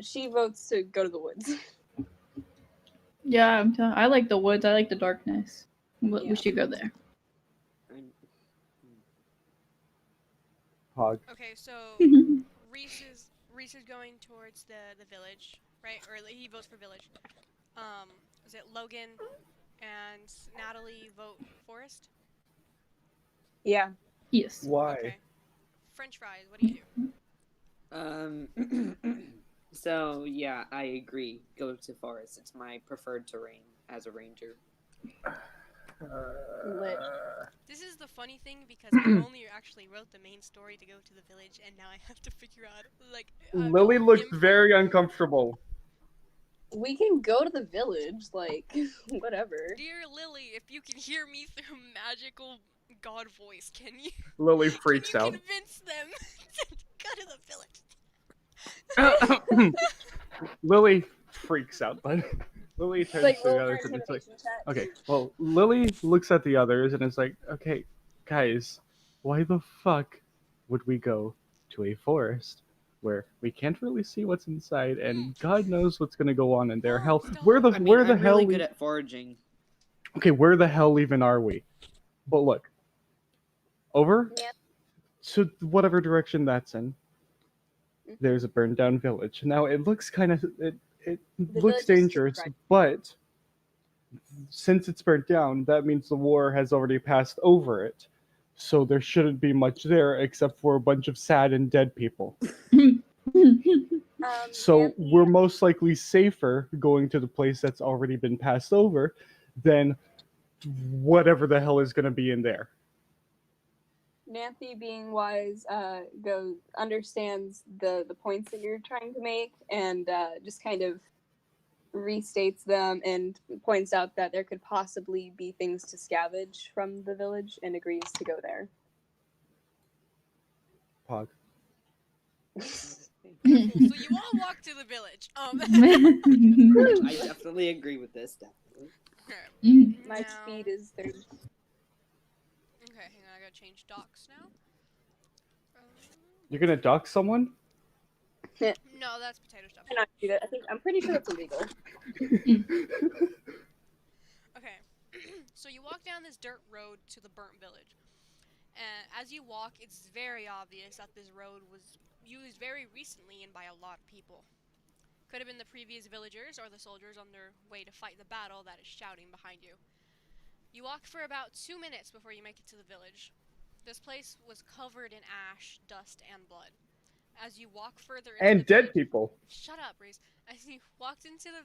she votes to go to the woods. Yeah, I like the woods. I like the darkness. We Yeah. should go there. Hog. Okay, so Reese is going towards the village, right? Or he votes for village. Is it Logan and Natalie vote forest? Yeah. Yes. Why? Okay. French fries. What do you do? So yeah, I agree. Go to forest. It's my preferred terrain as a ranger. Lit. This is the funny thing because I only actually wrote the main story to go to the village, and now I have to figure out Lily looks very uncomfortable. We can go to the village, whatever. Dear Lily, if you can hear me through magical god voice, can you Lily freaks can you out. convince them to go to the village? Lily freaks out, but Lily turns to the roll others for and it's like, intimidation check. okay, well, Lily looks at the others and is like, okay, guys, why the fuck would we go to a forest where we can't really see what's inside and God knows what's gonna go on in there? Mom, Hell, stop. where the I mean, where the I'm hell really we good at foraging. okay, where the hell even are we? But look, over Yeah. to whatever direction that's in. There's a burned down village. Now it looks kind of it The looks village is dangerous, right. but since it's burnt down, that means the war has already passed over it. So there shouldn't be much there except for a bunch of sad and dead people. So Nancy, we're most likely safer going to the place that's already been passed over than whatever the hell is going to be in there. Nancy, being wise, understands the points that you're trying to make, and just kind of restates them and points out that there could possibly be things to scavenge from the village, and agrees to go there. Pog. Cool. So you all walk to the village. I definitely agree with this. Definitely. Okay. My Now- speed is 30. Okay, hang on. I gotta change docs now. You're going to dock someone? No, that's potato stuff. I cannot do that. I'm pretty sure that's illegal. Okay. So you walk down this dirt road to the burnt village. And as you walk, it's very obvious that this road was used very recently and by a lot of people. Could have been the previous villagers or the soldiers on their way to fight the battle that is shouting behind you. You walk for about 2 minutes before you make it to the village. This place was covered in ash, dust, and blood. As you walk further into And the dead village, people. Shut up, Reese. As you walked into the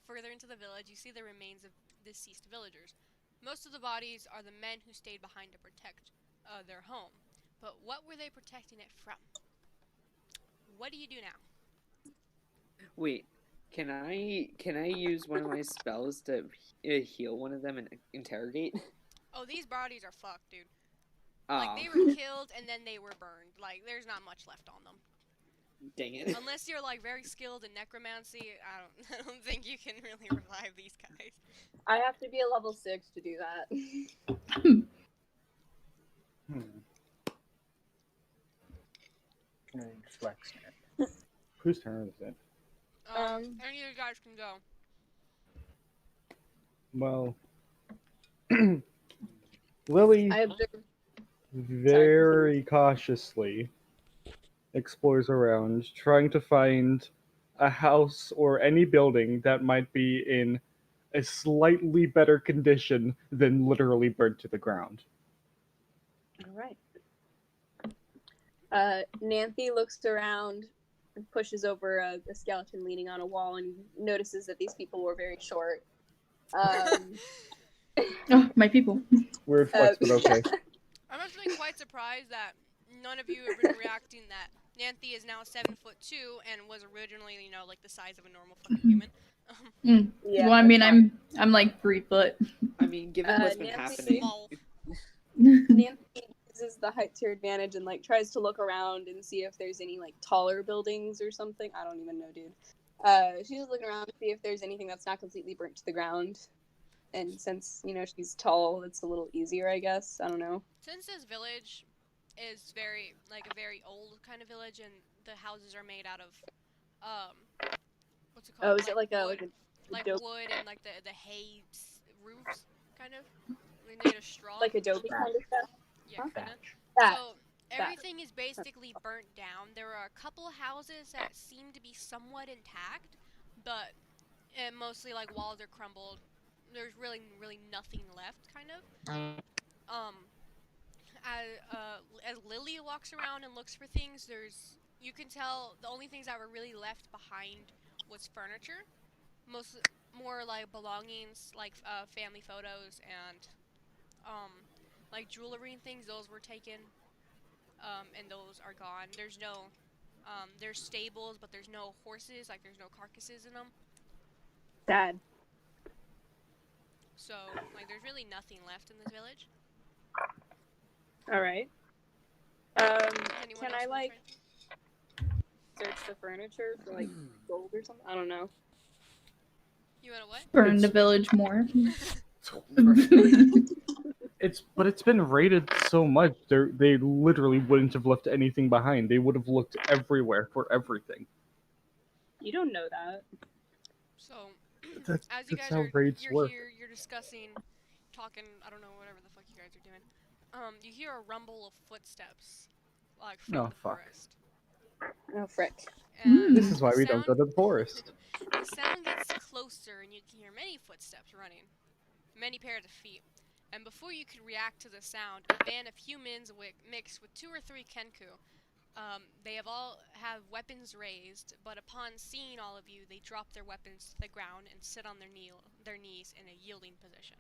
further into the village, you see the remains of deceased villagers. Most of the bodies are the men who stayed behind to protect their home. But what were they protecting it from? What do you do now? Wait, can I use one of my spells to heal one of them and interrogate? Oh, these bodies are fucked, dude. Oh, Like, they were killed and then they were burned. Like, there's not much left on them. dang it. Unless you're, like, very skilled in necromancy, I don't think you can really revive these guys. I have to be a level 6 to do that. Flex. Whose turn is it? Any of you guys can go. Well, Lily I observe. very cautiously explores around, trying to find a house or any building that might be in a slightly better condition than literally burnt to the ground. All right. Nancy looks around, and pushes over a skeleton leaning on a wall, and notices that these people were very short. Oh, my people. Weird flex, but okay. I'm actually quite surprised that none of you have been reacting that Nancy is now 7'2" and was originally, like the size of a normal fucking human. Yeah, Well, I mean, that's fine. I'm like 3 foot. I mean, given what's been Nancy- happening, Small. Nancy uses the height to her advantage and tries to look around and see if there's any taller buildings or something. I don't even know, dude. She's just looking around to see if there's anything that's not completely burnt to the ground. And since she's tall, it's a little easier, I guess. I don't know. Since this village is very a very old kind of village, and the houses are made out of what's it called? Oh, is it like a wood, like adobe, wood and the hay roofs kind of made of straw. like adobe kind of stuff? Yeah, kind of. That. So everything is basically burnt down. There are a couple houses that seem to be somewhat intact, but mostly walls are crumbled. There's really nothing left, kind of. As Lily walks around and looks for things, you can tell the only things that were really left behind was furniture, more belongings, family photos and jewelry and things. Those were taken, and those are gone. There's no, there's stables, but there's no horses. There's no carcasses in them. Sad. So there's really nothing left in this village. All right. Anyone Can else I wanna try? search the furniture for gold or something? I don't know. You wanna what? Burn the village more. It's been raided so much. They literally wouldn't have left anything behind. They would have looked everywhere for everything. You don't know that. So, That's as you guys how are, raids you're work. here, you're discussing, talking, I don't know, whatever the fuck you guys are doing. You hear a rumble of footsteps, like from Oh, the fuck. forest. Oh frick. And This is why the we don't go sound- to the forest. The sound gets closer, and you can hear many footsteps running, many pairs of feet. And before you could react to the sound, a band of humans mixed with 2 or 3 Kenku. They all have weapons raised, but upon seeing all of you, they drop their weapons to the ground and sit on their knees in a yielding position.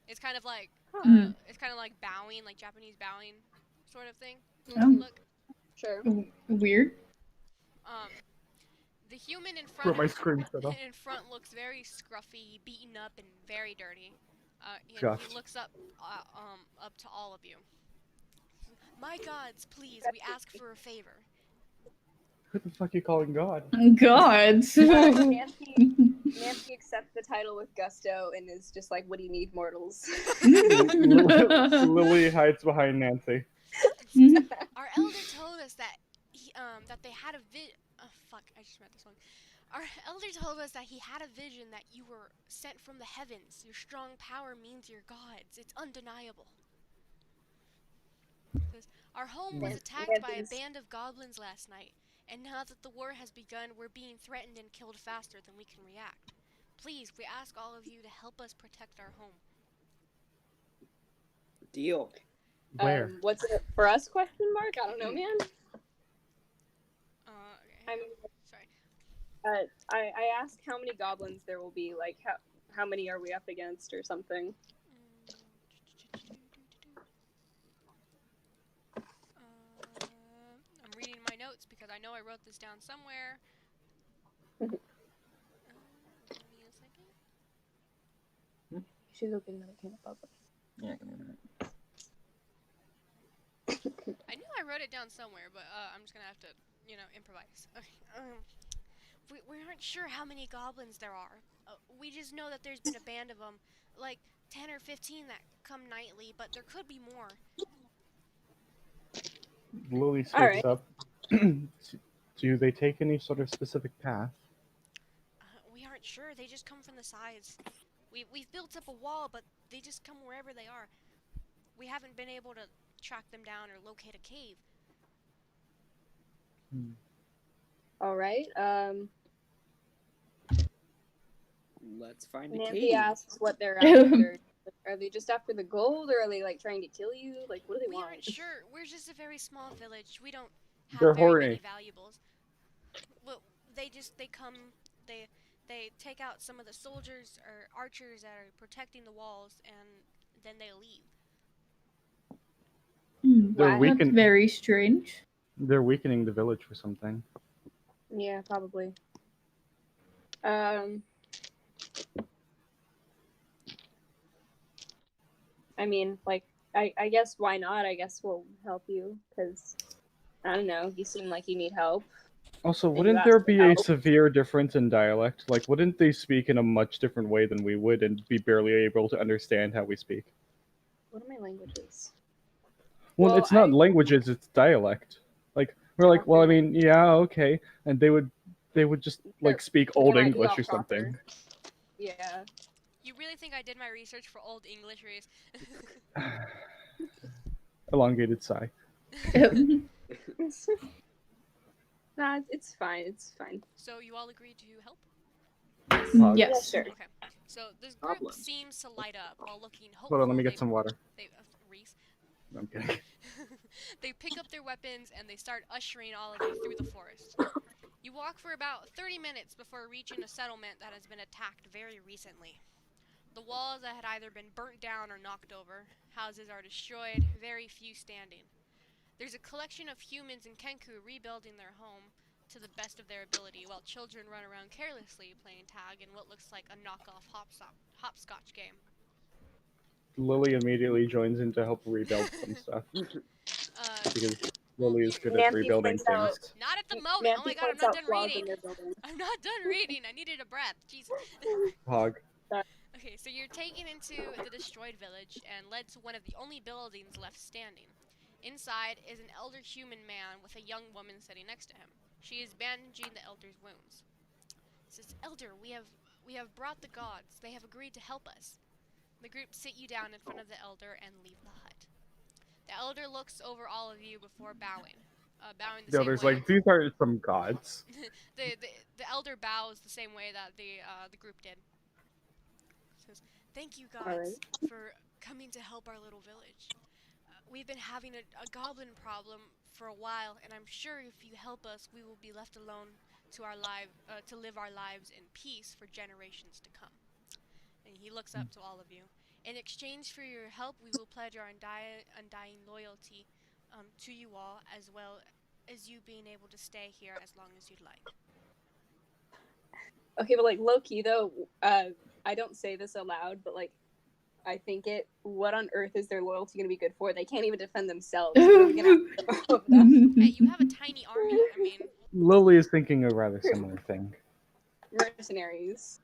It's kind of like bowing, like Japanese bowing, sort of thing. Oh. Look, Sure. Weird. the human in Wrote front my screen set off. in front looks very scruffy, beaten up, and very dirty. And Gosh. he looks up to all of you. My gods, please, we ask for a favor. Who the fuck you calling God? Gods. Nancy accepts the title with gusto and is just like, "What do you need, mortals?" Lily hides behind Nancy. Our elder told us that that they had a fuck, I just read this one. Our elder told us that he had a vision that you were sent from the heavens. Your strong power means you're gods. It's undeniable. Our home was attacked by a band of goblins last night, and now that the war has begun, we're being threatened and killed faster than we can react. Please, we ask all of you to help us protect our home. Deal. Where? What's it for us? Question mark. I don't know, man. Okay. I mean, Sorry. I asked how many goblins there will be. Like, how many are we up against, or something? I'm reading my notes because I know I wrote this down somewhere. Give me a second. She's opening another can of bubble. Yeah, give me a minute. I knew I wrote it down somewhere, but I'm just gonna have to, improvise. Okay. We aren't sure how many goblins there are. We just know that there's been a band of them, like 10 or 15 that come nightly, but there could be more. Lily All speaks right. up. Do they take any sort of specific path? We aren't sure. They just come from the sides. We've built up a wall, but they just come wherever they are. We haven't been able to track them down or locate a cave. All right. Let's find a Nancy cave. asks what they're after. Are they just after the gold, or are they like trying to kill you? Like, what do they We want? aren't sure. We're just a very small village. We don't have They're very horny. many valuables. Well, they come, they take out some of the soldiers or archers that are protecting the walls, and then they leave. They're Wow. That's very strange. They're weakening the village for something. Yeah, probably. I mean, like, I guess why not? I guess we'll help you, because, I don't know, you seem like you need help. Also, And wouldn't you there asked for be a help. severe difference in dialect? Like, wouldn't they speak in a much different way than we would and be barely able to understand how we speak? What are my languages? Well, Well, it's not I- languages, it's dialect. Like, we're like, well, I mean, yeah, okay. And they would just, like, speak Old might be English all or something. Yeah. You really think I did my research for Old English race? Elongated sigh. Nah, it's fine. It's fine. So you all agreed to help? Pog. Yeah, Yes. sure. Okay. So this group Problem. seems to light up while looking hopeful. Hold on, let me get some water. Reese. No, I'm kidding. They pick up their weapons and they start ushering all of you through the forest. You walk for about 30 minutes before reaching a settlement that has been attacked very recently. The walls that had either been burnt down or knocked over, houses are destroyed, very few standing. There's a collection of humans in Kenku rebuilding their home to the best of their ability, while children run around carelessly playing tag in what looks like a knockoff hopscotch game. Lily immediately joins in to help rebuild some stuff because Lily is good at Nancy rebuilding points out- things. Not at the moment. Nancy Oh my god, I'm points not out done flaws in reading. their building. I'm not done reading. I needed a breath. Jesus. Pog. Okay. Okay, so you're taken into the destroyed village and led to one of the only buildings left standing. Inside is an elder human man with a young woman sitting next to him. She is bandaging the elder's wounds. Says, "Elder, we have brought the gods. They have agreed to help us." The group sit you down in front of the elder and leave the hut. The elder looks over all of you before bowing the The same other's way. like, these are some gods. The elder bows the same way that the group did. Says, "Thank you, gods, for coming to help our little village. We've been having a goblin problem for a while, and I'm sure if you help us, we will be left alone to live our lives in peace for generations to come." And he looks up to all of you. "In exchange for your help, we will pledge our undying loyalty to you all, as well as you being able to stay here as long as you'd like." Okay, but like low key though, I don't say this aloud, but like I think it. What on earth is their loyalty going to be good for? They can't even defend themselves. What are we gonna have to Hey, you have a tiny army. I mean, Lily is thinking a rather similar thing. mercenaries.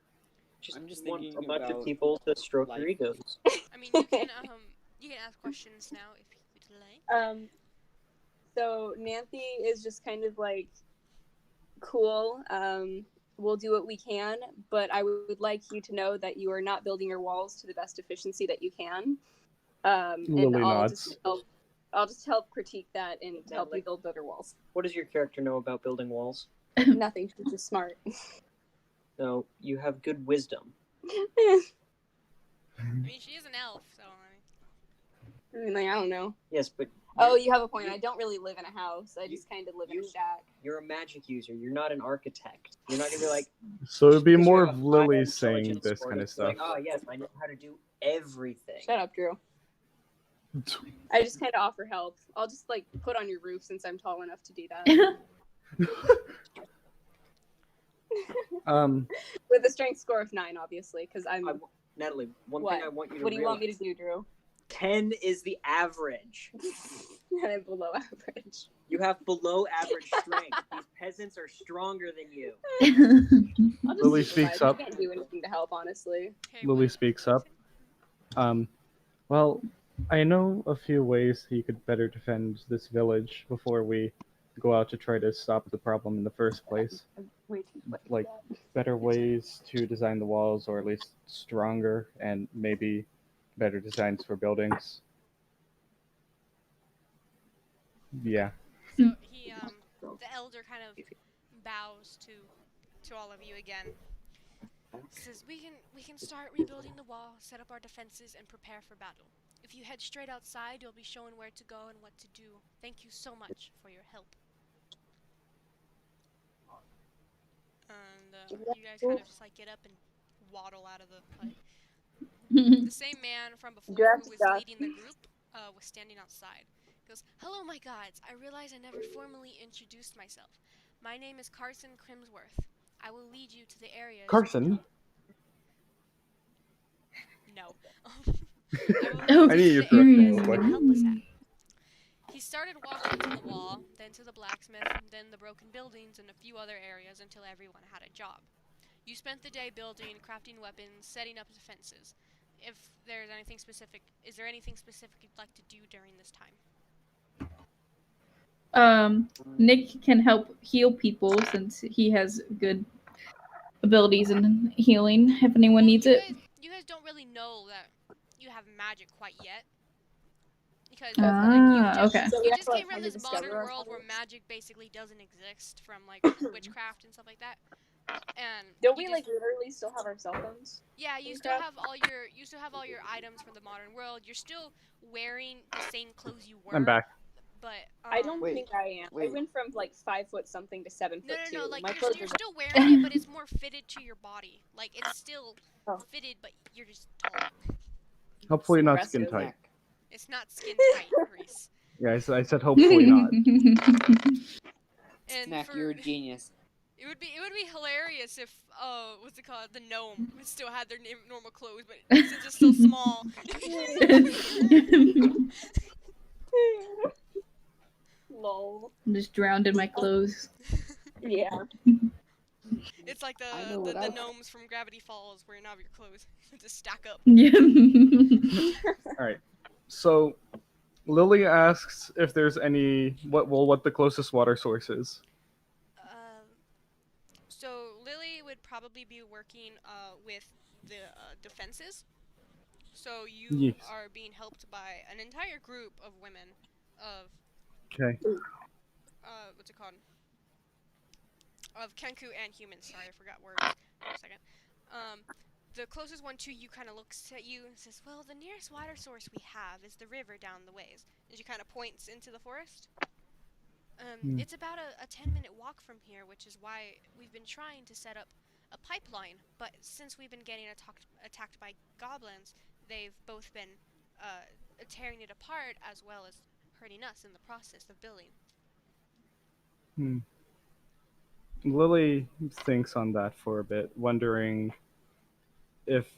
I'm just want thinking a bunch of about people to stroke your life. egos. I mean, you can ask questions now if you'd like. So Nanthy is just kind of like cool. We'll do what we can, but I would like you to know that you are not building your walls to the best efficiency that you can. And Lily I'll nods. I'll just help critique that and help you like- build better walls. What does your character know about building walls? Nothing. She's just smart. No, you have good wisdom. I mean, she is an elf, so I mean, like, I don't know. Yes, but Oh, you have a point. I don't really live in a house. I just kind of live in a shack. you're a magic user. You're not an architect. You're not gonna be like, So it'd be because you more have of a Lily high saying intelligence this score kind of that's like, stuff. oh yes, I know how to do everything. Shut up, Drew. I just kind of offer help. I'll just like put on your roof since I'm tall enough to do that. With a strength score of 9, obviously, because I'm. Natalie, one What? thing I want you to What do you want me realize, to do, Drew? 10 is the average. I'm below average. You have below average strength. These peasants are stronger than you. I'll just Lily supervise. speaks up. I can't do anything to help, honestly. hey, Lily what- speaks up. Well, I know a few ways he could better defend this village before we go out to try to stop the problem in the first place. Way too quick. Like, better ways to design the walls, or at least stronger, and maybe better designs for buildings. Yeah. So he, the elder kind of bows to all of you again. Says, we can start rebuilding the wall, set up our defenses, and prepare for battle. If you head straight outside, you'll be shown where to go and what to do. Thank you so much for your help." And you guys kind of just like get up and waddle out of the hut. The same man from Do I before have who to was stop? leading the group was standing outside. Goes, "Hello, my gods. I realize I never formally introduced myself. My name is Carson Crimsworth. I will lead you to the areas." Carson? No. I will I lead need you you to to the correct me areas real you quick. can help us at. He started walking to the wall, then to the blacksmith, then the broken buildings, and a few other areas until everyone had a job. You spent the day building, crafting weapons, setting up defenses. If there's anything specific, is there anything specific you'd like to do during this time? Nick can help heal people since he has good abilities in healing if anyone needs you it. you guys don't really know that you have magic quite yet. Because Okay. So we you have just to, like, came from kind of this discover modern our world where powers. magic basically doesn't exist, from like witchcraft and stuff like that. And Don't you we just- like literally still have our cell phones? Yeah, you in still craft? have all your items from the modern world. You're still wearing the same clothes you were. I'm back. But I don't Wait, think I am. I wait. went from like 5 foot something to 7 no, foot no, 2. like My you're clothes are still wearing it, but it's more fitted to your body. Like it's still Oh. fitted, but you're just taller. Hopefully not skin Impressive. tight. It's not skin tight, Reese. Yeah, I said hopefully not. And Snek, for, you're a genius. it would be hilarious if what's it called, the gnome still had their normal clothes, but since it's still small. Lol. I'm just drowned in my clothes. Yeah. It's like I know what the I- gnomes from Gravity Falls wearing out of your clothes to stack up. Yeah. All right. So Lily asks if there's any what the closest water source is. So Lily would probably be working with the defenses. So you Yes. are being helped by an entire group of women of Okay. what's it called? Of Kenku and humans. Sorry, I forgot words for a second. The closest one to you kind of looks at you and says, "Well, the nearest water source we have is the river down the ways." And she kind of points into the forest. It's about a 10-minute walk from here, which is why we've been trying to set up a pipeline. But since we've been getting attacked by goblins, they've both been tearing it apart as well as hurting us in the process of building. Hmm. Lily thinks on that for a bit, if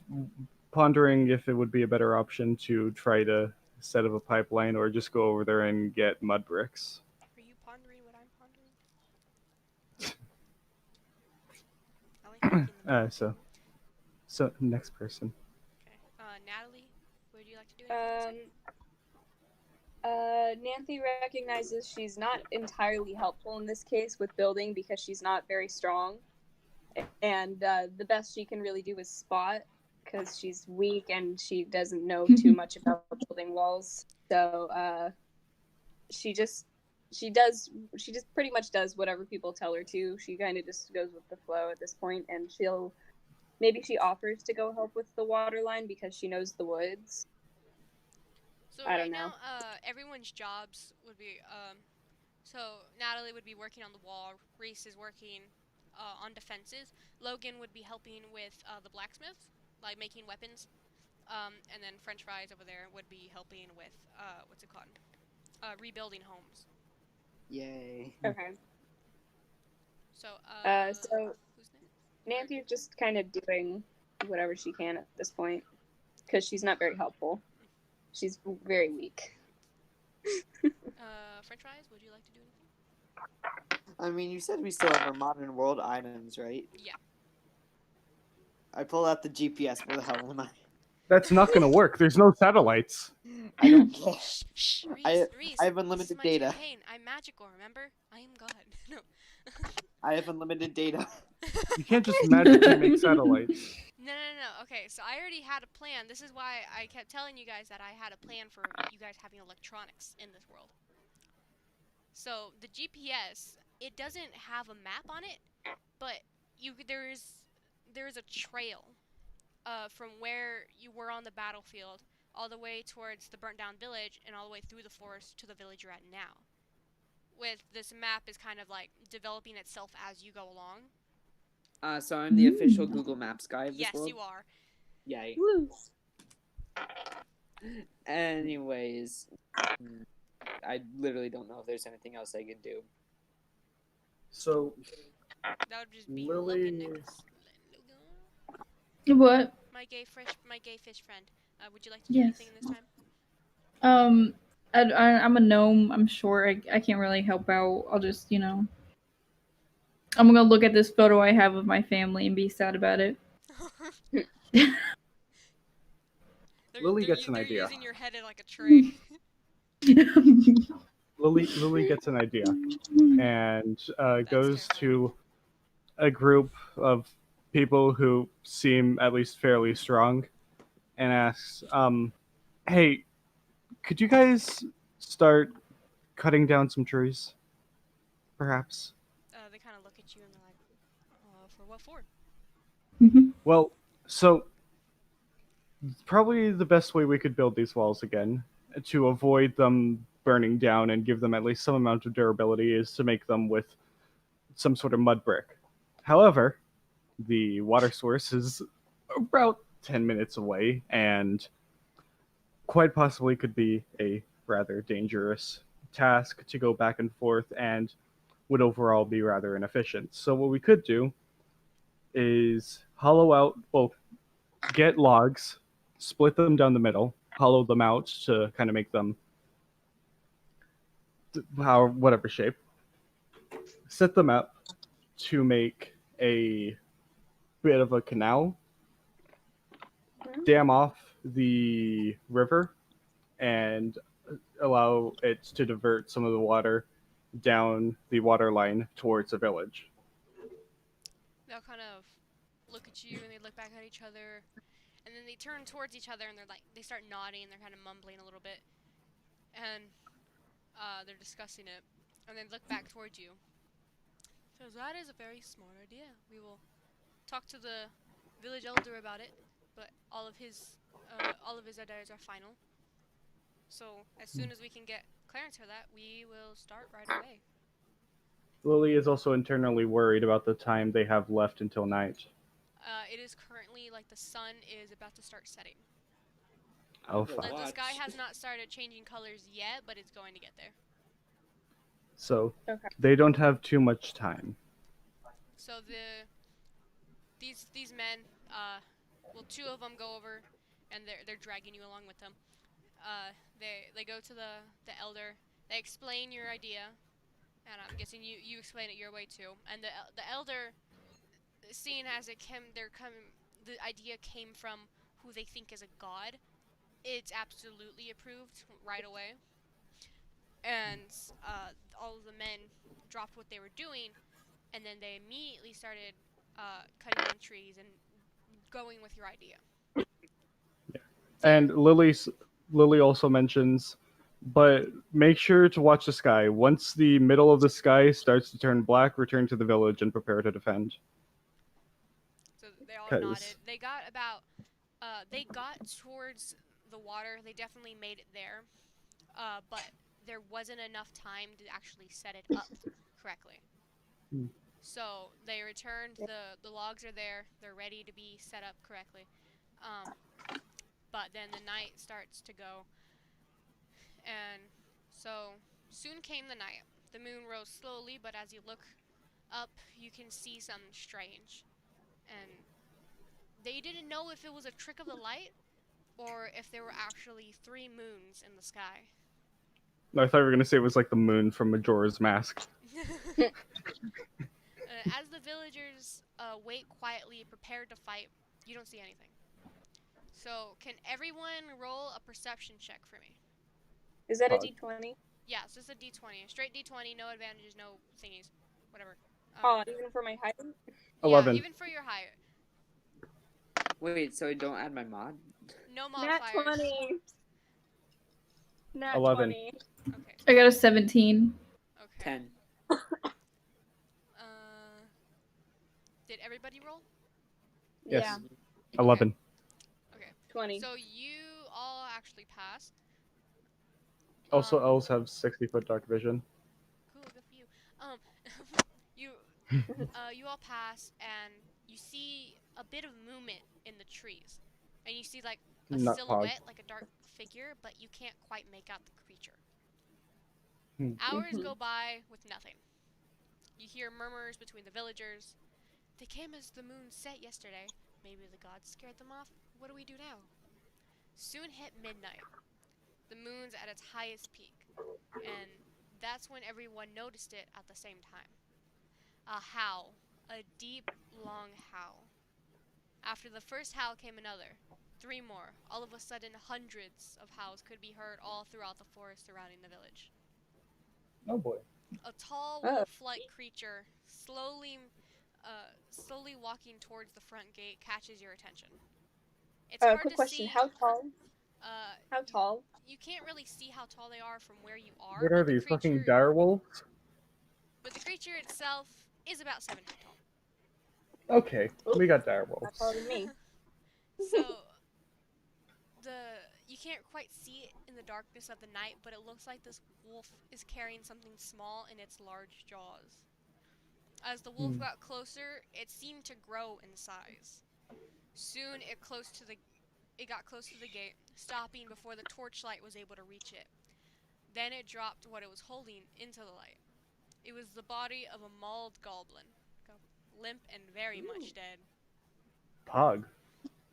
pondering if it would be a better option to try to set up a pipeline or just go over there and get mud bricks. Are you pondering what I'm pondering? I like making them. So next person. Okay. Natalie, would you like to do anything? Nancy recognizes she's not entirely helpful in this case with building because she's not very strong, and the best she can really do is spot because she's weak and she doesn't know too much about building walls. So she just pretty much does whatever people tell her to. She kind of just goes with the flow at this point, and she offers to go help with the water line because she knows the woods. So I right don't know. now, everyone's jobs would be so Natalie would be working on the wall. Reese is working on defenses. Logan would be helping with the blacksmiths, like making weapons. And then French Fries over there would be helping with what's it called? Rebuilding homes. Yay. Okay. So So who's next? Nancy's just kind of doing whatever she can at this point because she's not very helpful. She's very weak. French Fries, would you like to do anything? I mean, you said we still have our modern world items, right? Yeah. I pull out the GPS. Where the hell am I? That's not gonna work. There's no satellites. I don't care. Shh, Reese. I have This unlimited is my data. campaign. I'm magical, remember? I am God. No. I have unlimited data. You can't just magically make satellites. No. Okay, so I already had a plan. This is why I kept telling you guys that I had a plan for you guys having electronics in this world. So the GPS, it doesn't have a map on it, but there is a trail from where you were on the battlefield all the way towards the burnt down village and all the way through the forest to the village you're at now. With this map is kind of like developing itself as you go along. So I'm the official Google Maps guy of this Yes, world. you are. Yay. Woo. Anyways, I literally don't know if there's anything else I could do. So That would just be Lily- Logan. What? My gay fish friend. Would you like to do Yes. anything in this time? I'm a gnome. I'm short. I can't really help out. I'll just, I'm gonna look at this photo I have of my family and be sad about it. Lily gets an they're idea. using your head in like a tray. Lily gets an idea and goes terrifying. to a group of people who seem at least fairly strong and asks, "Hey, could you guys start cutting down some trees, perhaps?" They kind of look at you and they're like, "For what for?" Well, so probably the best way we could build these walls again to avoid them burning down and give them at least some amount of durability is to make them with some sort of mud brick. However, the water source is about 10 minutes away and quite possibly could be a rather dangerous task to go back and forth and would overall be rather inefficient. So what we could do is get logs, split them down the middle, hollow them out to kind of make them whatever shape, set them up to make a bit of a canal, dam off the river, and allow it to divert some of the water down the water line towards the village. They'll kind of look at you and they look back at each other, and then they turn towards each other and they start nodding. They're kind of mumbling a little bit, and they're discussing it, and then look back towards you. So that is a very smart idea. We will talk to the village elder about it, but all of his ideas are final. So as soon as we can get clearance for that, we will start right away. Lily is also internally worried about the time they have left until night. It is currently like the sun is about to start setting. Oh, The fuck. The sky Watch. has not started changing colors yet, but it's going to get there. So Okay. they don't have too much time. So these men, well, two of them go over, and they're dragging you along with them. They go to the elder. They explain your idea, and I'm guessing you explain it your way too. And the elder, seeing as the idea came from who they think is a god, it's absolutely approved right away. And all of the men dropped what they were doing, and then they immediately started cutting down trees and going with your idea. And Lily also mentions, but make sure to watch the sky. Once the middle of the sky starts to turn black, return to the village and prepare to defend. So they all 'Cause- nodded. They got towards the water. They definitely made it there, but there wasn't enough time to actually set it up correctly. Hmm. So they returned. The logs are there. They're ready to be set up correctly. But then the night starts to go, and so soon came the night. The moon rose slowly, but as you look up, you can see something strange. And they didn't know if it was a trick of the light or if there were actually three moons in the sky. I thought you were gonna say it was like the moon from Majora's Mask. As the villagers wait quietly, prepared to fight, you don't see anything. So, can everyone roll a perception check for me? Is that a Pog. D20? Yeah, so it's a d20. A straight d20, no advantages, no thingies. Whatever. Oh, even for my height? Yeah, 11. even for your height. Wait, so I don't add my mod? No Nat modifiers. 20. Nat 11. 20. Okay, I got a 17. okay. 10. Did everybody roll? Yes. Yeah, 11. Okay. 20. So you all actually passed. Also, Um, elves have 60-foot dark vision. Cool, good for you. You you all pass and you see a bit of movement in the trees, and you see like a Not silhouette, like a dark figure, but you can't quite make out the creature. Hmm. Hours go by with nothing. You hear murmurs between the villagers. They came as the moon set yesterday. Maybe the gods scared them off. What do we do now? Soon hit midnight. The moon's at its highest peak, and that's when everyone noticed it at the same time. A howl. A deep, long howl. After the first howl came another. Three more. All of a sudden, hundreds of howls could be heard all throughout the forest surrounding the village. Oh boy. A tall, Oh. wolf-like creature, slowly walking towards the front gate, catches your attention. It's hard Quick to question. see. How tall? How You, tall? you can't really see how tall they are from where you are. What are but the these, fucking creature- dire wolves? But the creature itself is about 7 feet tall. Okay, we got dire Not wolves. taller than me. So you can't quite see it in the darkness of the night, but it looks like this wolf is carrying something small in its large jaws. As the wolf got closer, it seemed to grow in size. Soon it got close to the gate, stopping before the torchlight was able to reach it. Then it dropped what it was holding into the light. It was the body of a mauled goblin, limp and very much dead. Pog.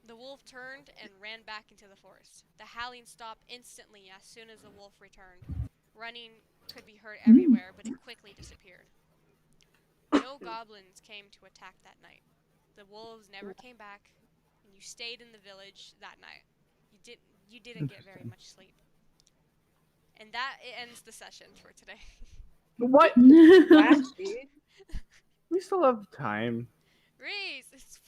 The wolf turned and ran back into the forest. The howling stopped instantly as soon as the wolf returned. Running could be heard everywhere, but it quickly disappeared. No goblins came to attack that night. The wolves never came back, and you stayed in the village that night. You didn't get very much sleep. And that ends the session for today. What? Wow, dude. We still have time. Reese,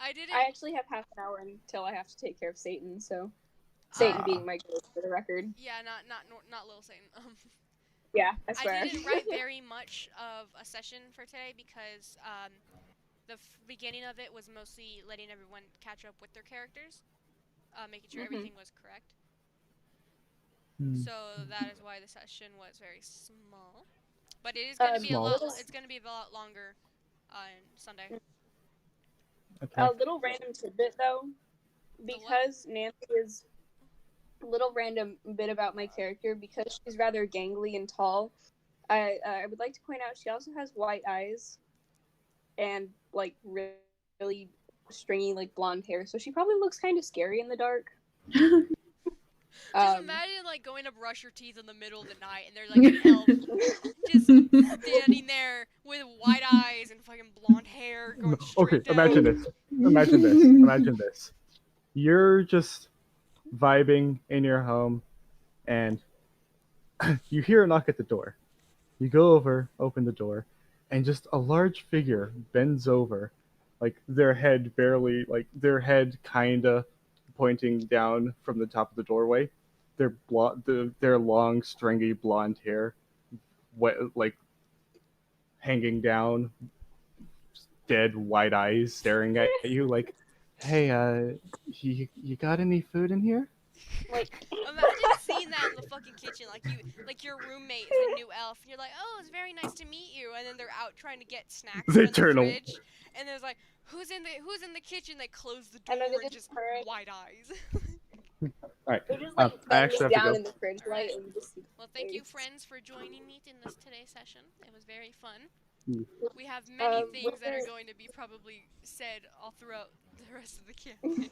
I didn't. I actually have half an hour until I have to take care of Satan, so Satan being my ghost for the record. Yeah, not little Satan. Yeah, I I swear. didn't write very much of a session for today because the beginning of it was mostly letting everyone catch up with their characters, making sure everything was correct. So that is why the session was very small. But it is going to be Small. It's going to be a lot longer on Sunday. Okay. A little random tidbit though, because Nancy is a little random bit about my character because she's rather gangly and tall. I would like to point out she also has white eyes and like really stringy like blonde hair, so she probably looks kind of scary in the dark. Just imagine like going to brush your teeth in the middle of the night and there's like an elf just standing there with white eyes and fucking blonde hair going straight Okay, down. imagine this. Imagine this. Imagine this. You're just vibing in your home, and you hear a knock at the door. You go over, open the door, and just a large figure bends over, like their head kinda pointing down from the top of the doorway. Their long, stringy blonde hair, like hanging down, dead white eyes staring at you, like, "Hey, you got any food in here?" Like, Imagine seeing that in the fucking kitchen, like your roommate is a new elf, and you're like, "Oh, it's very nice to meet you," and then they're out trying to get snacks They from the turn away. fridge, and there's like, "Who's in the kitchen?" They close the and door then they and just just turn. white eyes. All right. They just I like bend actually have to down go. in the fridge light and just. Well, thank you, friends, for joining me in this today's session. It was very fun. Mm. We have many with things that are the- going to be probably said all throughout the rest of the campaign.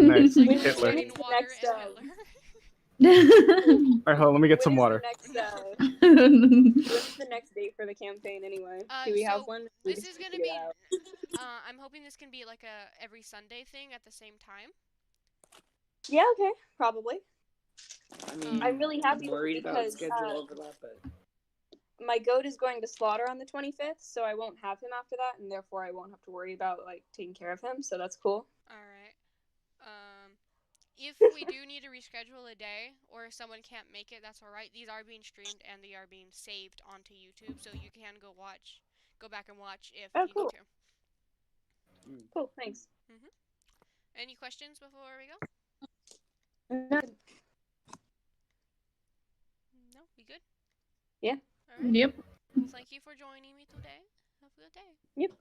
Nice. Like Hitler. raining When's the water next, and Hitler. All right, hold on. Let me get some water. When's the next date for the campaign anyway? Do we have So one? this is gonna be. I'm hoping this can be like a every Sunday thing at the same time. Yeah, okay, probably. I mean, I'm really happy I'm worried about because schedule overlap, but my goat is going to slaughter on the 25th, so I won't have him after that, and therefore I won't have to worry about like taking care of him. So that's cool. All right. If we do need to reschedule a day, or if someone can't make it, that's all right. These are being streamed and they are being saved onto YouTube, so you can go back and watch if you cool. need to. Cool, thanks. Any questions before we go? No. No, we good? Yeah. All right. Yep. Well, thank you for joining me today. Have a good day. Yep.